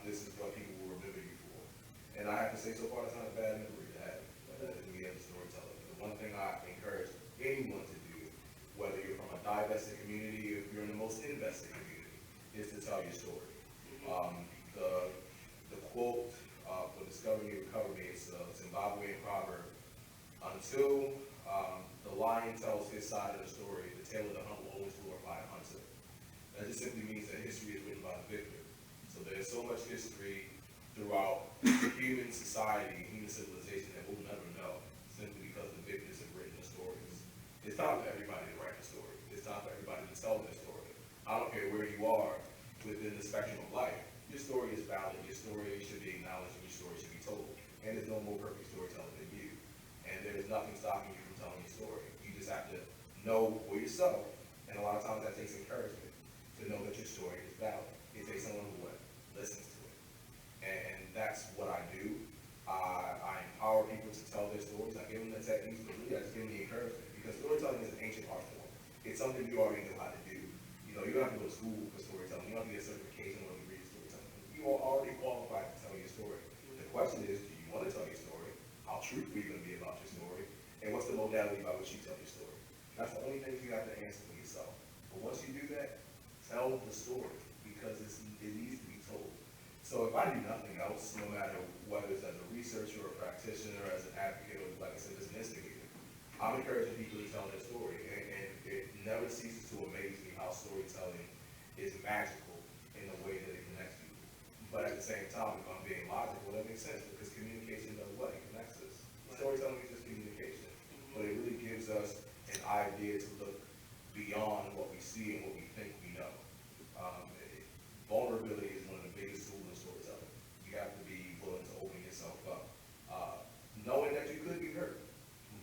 This is what people will remember you for. And I have to say, so far, it's not a bad memory to have me as a storyteller. The one thing I encourage anyone to do, whether you're from a divested community or if you're in the most invested community, is to tell your story. The quote for discovering you recover me is a Zimbabwean proverb. Until the lion tells his side of the story, the tale of the hunt will always glorify a hunter. That just simply means that history is written by the victor. So there's so much history throughout human society, human civilization that we'll never know, simply because the victors have written the stories. It's time for everybody to write a story. It's time for everybody to tell their story. I don't care where you are within the spectrum of life. Your story is valid. Your story should be acknowledged, and your story should be told. And there's no more perfect storyteller than you. And there's nothing stopping you from telling your story. You just have to know for yourself, and a lot of times that takes encouragement, to know that your story is valid. It takes someone who listens to it. And that's what I do. I empower people to tell their stories. I give them the techniques, but really I just give them the encouragement. Because storytelling is an ancient art form. It's something you already know how to do. You know, you don't have to go to school for storytelling. You don't have to get a certification or a degree for storytelling. You are already qualified to tell your story. The question is, do you want to tell your story? How truthful are you going to be about your story? And what's the modality by which you tell your story? That's the only thing you have to answer for yourself. But once you do that, tell the story, because it needs to be told. So if I do nothing else, no matter whether it's as a researcher or a practitioner, as an advocate, or like I said, as an instigator, I'm encouraging people to tell their story. And it never ceases to amaze me how storytelling is magical in the way that it connects people. But at the same time, if I'm being logical, that makes sense, because communication does what? It connects us. Storytelling is just communication. But it really gives us an idea to look beyond what we see and what we think we know. Vulnerability is one of the biggest tools in storytelling. You have to be willing to open yourself up, knowing that you could be hurt.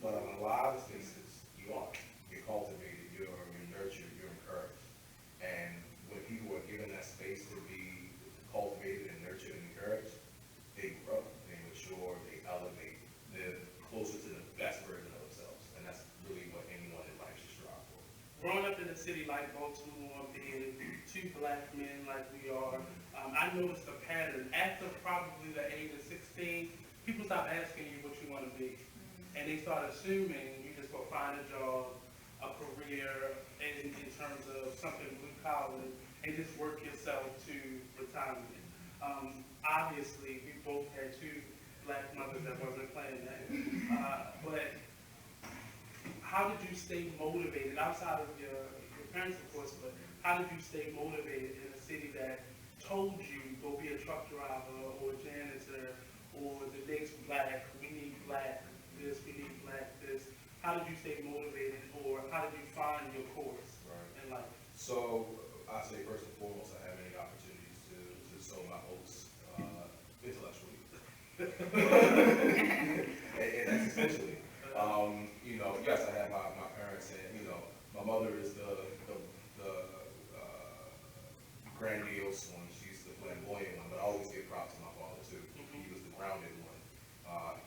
But on a lot of spaces, you aren't. You're cultivated, you're nurtured, you're encouraged. And when people are given that space to be cultivated and nurtured and encouraged, they grow, they mature, they elevate, they're closer to the best version of themselves. And that's really what anyone in life should strive for. Growing up in a city like Baltimore, being two black men like we are, I noticed a pattern. After probably the age of 16, people stop asking you what you want to be. And they start assuming you just go find a job, a career, in terms of something blue collar, and just work yourself to retirement. Obviously, we both had two black mothers that wasn't playing that. But how did you stay motivated, outside of your parents, of course, but how did you stay motivated in a city that told you, go be a truck driver or a janitor, or the next black, we need black this, we need black this? How did you stay motivated, or how did you find your course in life? So I say first and foremost, I have many opportunities to sow my oats intellectually. and that's essentially. Yes, I have my parents, and my mother is the grandiose one. She's the flamboyant one, but I always give props to my father too. He was the grounded one.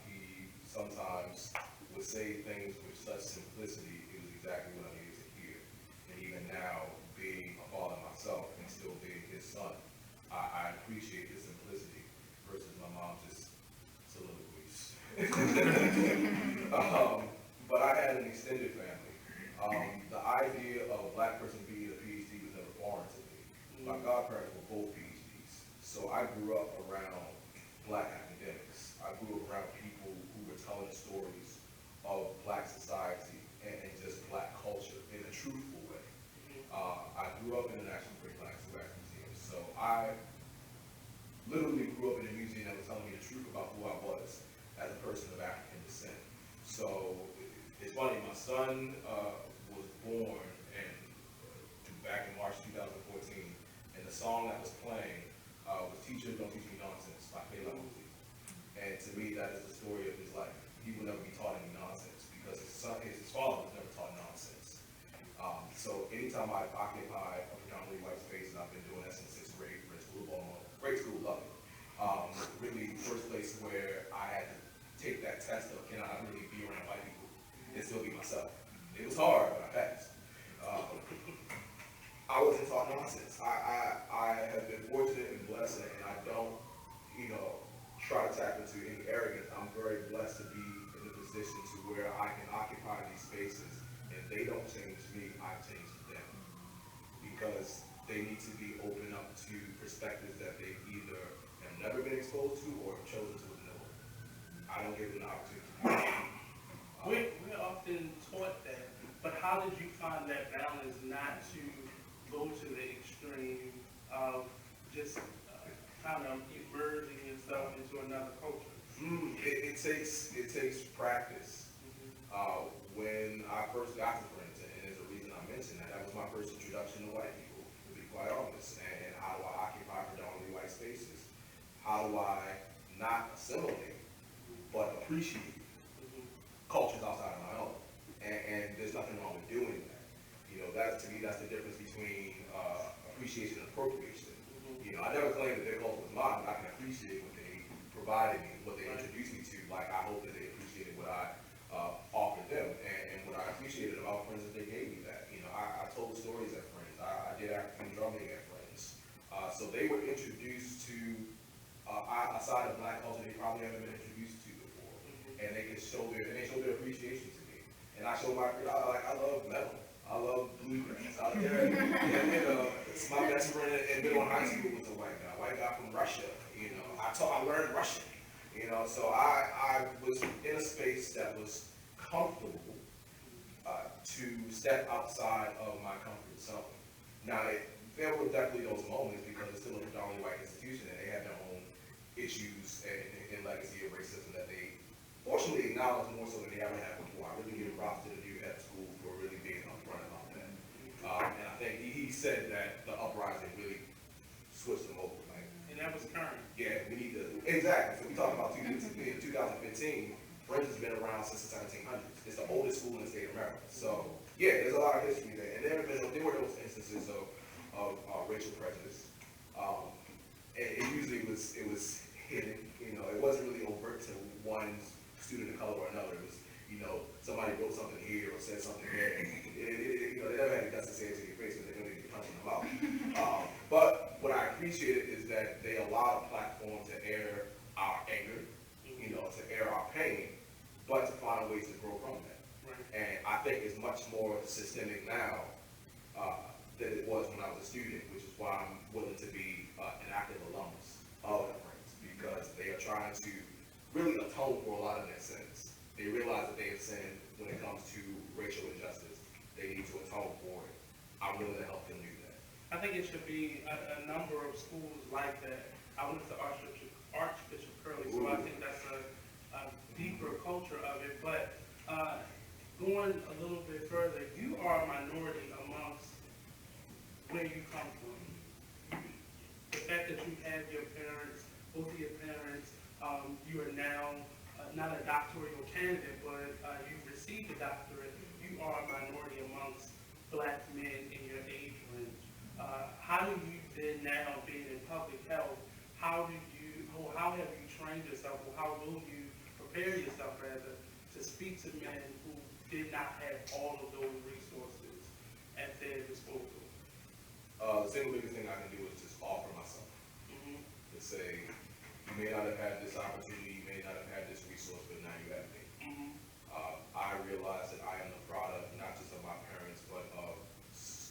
He sometimes would say things with such simplicity. It was exactly what I needed to hear. And even now, being a father myself and still being his son, I appreciate his simplicity versus my mom's just soliloquies. But I had an extended family. The idea of a black person being a PhD was never foreign to me. My godparents were both PhDs. So I grew up around black academics. I grew up around people who were telling stories of black society and just black culture in a truthful way. I grew up in an actually pretty black museum. So I literally grew up in a museum that was telling me the truth about who I was as a person of African descent. So it's funny, my son was born back in March 2014, and the song that was playing was Teacher Don't Teach Me Nonsense by Fela Kuti. And to me, that is the story of his life. He will never be taught any nonsense because his father was never taught nonsense. So anytime I occupy a predominantly white space, and I've been doing that since 6th grade, great school, love it. Really, first place where I had to take that test of can I really be around white people and still be myself. It was hard, but I passed. I wasn't taught nonsense. I have been fortunate and blessed, and I don't, try to tap into any arrogance. I'm very blessed to be in a position to where I can occupy these spaces, and they don't change me, I change them. Because they need to be open up to perspectives that they either have never been exposed to or have chosen to ignore. I don't give them the opportunity. We're often taught that, but how did you find that balance not to go to the extreme of just kind of immersing yourself into another culture? It takes practice. When I first got to Princeton, and there's a reason I mentioned that was my first introduction to white people, to be quite honest. And how do I occupy predominantly white spaces? How do I not assimilate, but appreciate cultures outside of my own? And there's nothing wrong with doing that. To me, that's the difference between appreciation and appropriation. I never claimed that their culture was mine, but I can appreciate what they provided me, what they introduced me to. Like, I hope that they appreciated what I offered them, and what I appreciated about Friends is they gave me that. I told stories at Friends. I did African drumming at Friends. So they were introduced to a side of black culture they probably haven't been introduced to before, and they showed their appreciation to me. And I showed I love metal. I love bluegrass. My best friend in middle and high school was a white guy from Russia. I learned Russian. So I was in a space that was comfortable to step outside of my comfort zone. Now, there were definitely those moments because it's still a predominantly white institution and they have their own issues and legacy of racism that they fortunately acknowledge more so than they ever have before. I really give props to the new head of school for really being upfront about that. And I think he said that the uprising really switched them over. And that was current. Yeah, we need to, exactly. So we talk about 2015, Friends has been around since the 1700s. It's the oldest school in the state of Maryland. So yeah, there's a lot of history there. And there were those instances of racial prejudice. And it usually was hidden. It wasn't really overt to one student of color or another. It was, somebody wrote something here or said something there. They never had the guts to say it to your face because they know they'd be punching them out. But what I appreciated is that they allowed a platform to air our anger, to air our pain, but to find ways to grow from that. Right. And I think it's much more systemic now than it was when I was a student, which is why I'm willing to be an active alumnus of Friends, because they are trying to really atone for a lot of their sins. They realize that they have sinned when it comes to racial injustice. They need to atone for it. I'm willing to help them do that. I think it should be a number of schools like that. I went to Archbishop Curley, so I think that's a deeper culture of it. But going a little bit further, you are a minority amongst where you come from. The fact that you have your parents, both of your parents, you are now not a doctoral candidate, but you've received a doctorate. You are a minority amongst black men in your age range. How do you then now, being in public health, how have you trained yourself, or how will you prepare yourself rather to speak to men who did not have all of those resources at their disposal? The single biggest thing I can do is just offer myself. To say, you may not have had this opportunity, you may not have had this resource, but now you have me. I realize that I am the product, not just of my parents, but of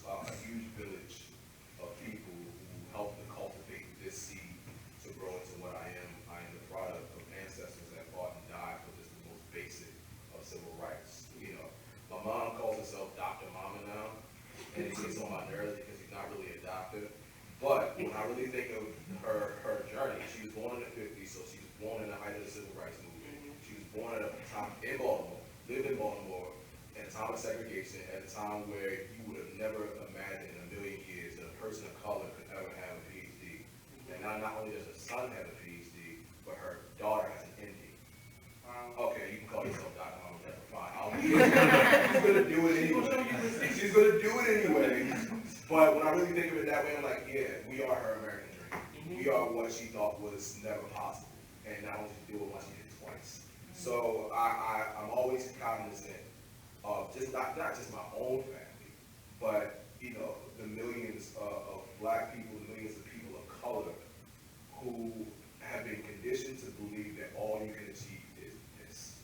a huge village of people who helped to cultivate this seed to grow into what I am. I am the product of ancestors that fought and died for just the most basic of civil rights. You know, my mom calls herself Dr. Mama now, and it gets on my nerves because she's not really a doctor. But when I really think of her journey, she was born in the 50s, so she was born in the height of the civil rights movement. She was born at a time in Baltimore, lived in Baltimore, at a time of segregation, at a time where you would have never imagined in a million years that a person of color could ever have a PhD. And now not only does her son have a PhD, but her daughter has an MD. Okay, you can call yourself Dr. Mama, that's fine. She's gonna do it anyway. She's gonna do it anyway. But when I really think of it that way, I'm like, yeah, we are her American dream. We are what she thought was never possible. And now she do it once, she did it twice. So I'm always cognizant of just not just my own family, but the millions of black people, the millions of people of color who have been conditioned to believe that all you can achieve is this.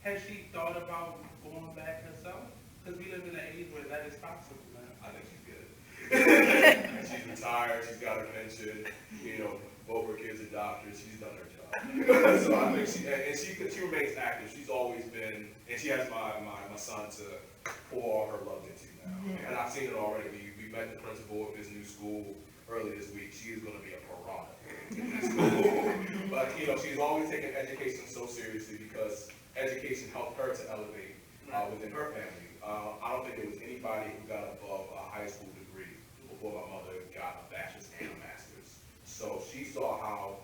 Has she thought about going back herself? Because we live in an age where that is possible, man. I think she's good. She's retired, she's got her pension, both her kids are doctors, she's done her job. So I think she remains active. She's always been, and she has my son to pour all her love into now. And I've seen it already. We met the principal of his new school early this week. She is going to be a piranha in this school. But she's always taken education so seriously because education helped her to elevate within her family. I don't think there was anybody who got above a high school degree before my mother got a bachelor's and a master's. So she saw how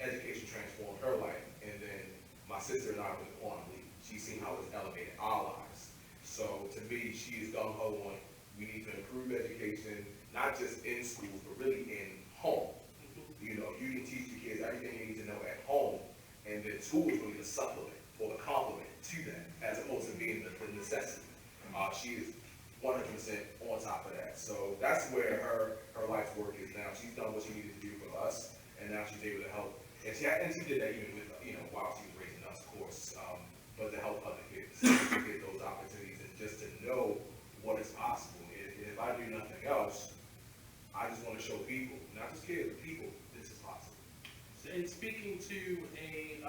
education transformed her life, and then my sister and I were the quantum leap. She's seen how it's elevated our lives. So to me, she is gung-ho on, we need to improve education, not just in schools, but really in home. You can teach your kids everything you need to know at home, and then school is really the supplement or the complement to that, as opposed to being the necessity. She is 100% on top of that. So that's where her life's work is now. She's done what she needed to do for us, and now she's able to help. And she did that even with, while she was raising us, of course, but to help other kids to get those opportunities and just to know what is possible. If I do nothing else, I just want to show people, not just kids, but people, this is possible. So in speaking to a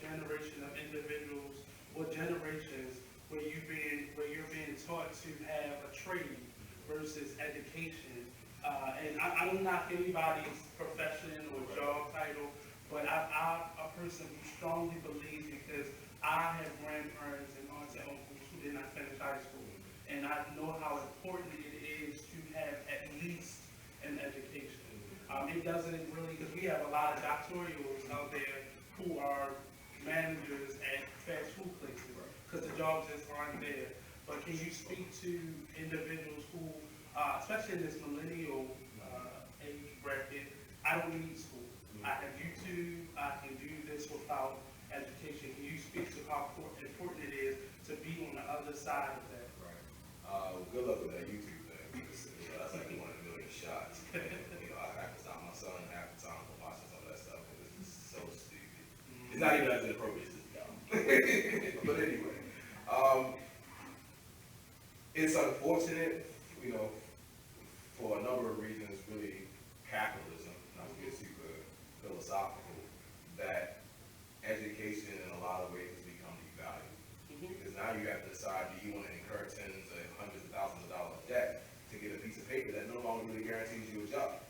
generation of individuals or generations where you're being taught to have a trade versus education, and I don't knock anybody's profession or job title, but I'm a person who strongly believes, because I have grandparents and aunts and uncles who did not finish high school, and I know how important it is to have at least an education. It doesn't really, because we have a lot of doctorals out there who are managers at fast food places, because the jobs just aren't there. But can you speak to individuals who, especially in this millennial age bracket, I don't need school. I have YouTube, I can do this without education. Can you speak to how important it is to be on the other side of that? Right. Good luck with that YouTube thing. That's like one of a million shots. And, I have to stop my son half the time from watching some of that stuff because it's just so stupid. It's not even as inappropriate as this job. But anyway, it's unfortunate, for a number of reasons, really capitalism, not to get super philosophical, that education in a lot of ways has become devalued. Because now you have to decide, do you want to incur tens and hundreds of thousands of dollars of debt to get a piece of paper that no longer really guarantees you a job?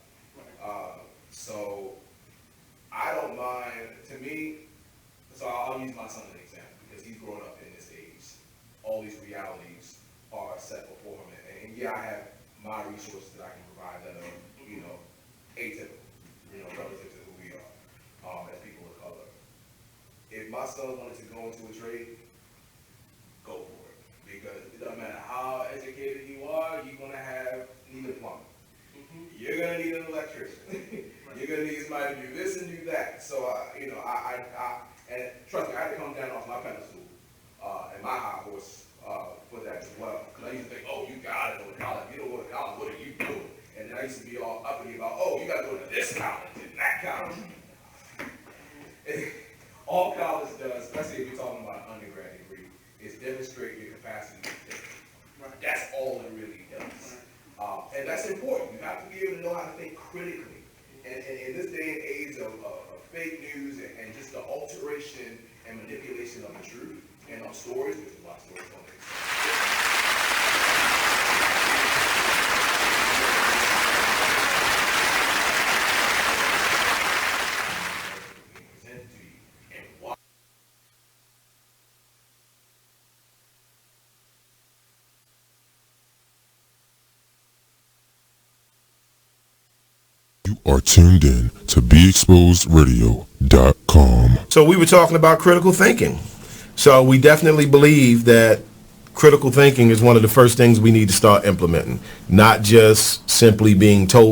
So I don't mind, to me, so I'll use my son as an example, because he's grown up in this age. All these realities are set before him, and yeah, I have my resources that I can provide that are, atypical, relative to who we are, as people of color. If my son wanted to go into a trade, go for it. Because it doesn't matter how educated you are, you're going to need a plumber. You're going to need an electrician. You're going to need somebody to do this and do that. So, and trust me, I had to come down off my pedestal and my high horse for that as well. Because I used to think, oh, you got to go to college. You don't go to college, what are you doing? And then I used to be all uppity about, oh, you got to go to this college and that college. All college does, especially if you're talking about an undergrad degree, is demonstrate your capacity to think. That's all it really does. And that's important. You have to be able to know how to think critically. And in this day and age of fake news and just the alteration and manipulation of the truth and of stories, which is why stories don't make sense. You are tuned in to BeExposedRadio.com. So we were talking about critical thinking. So we definitely believe that critical thinking is one of the first things we need to start implementing, not just simply being told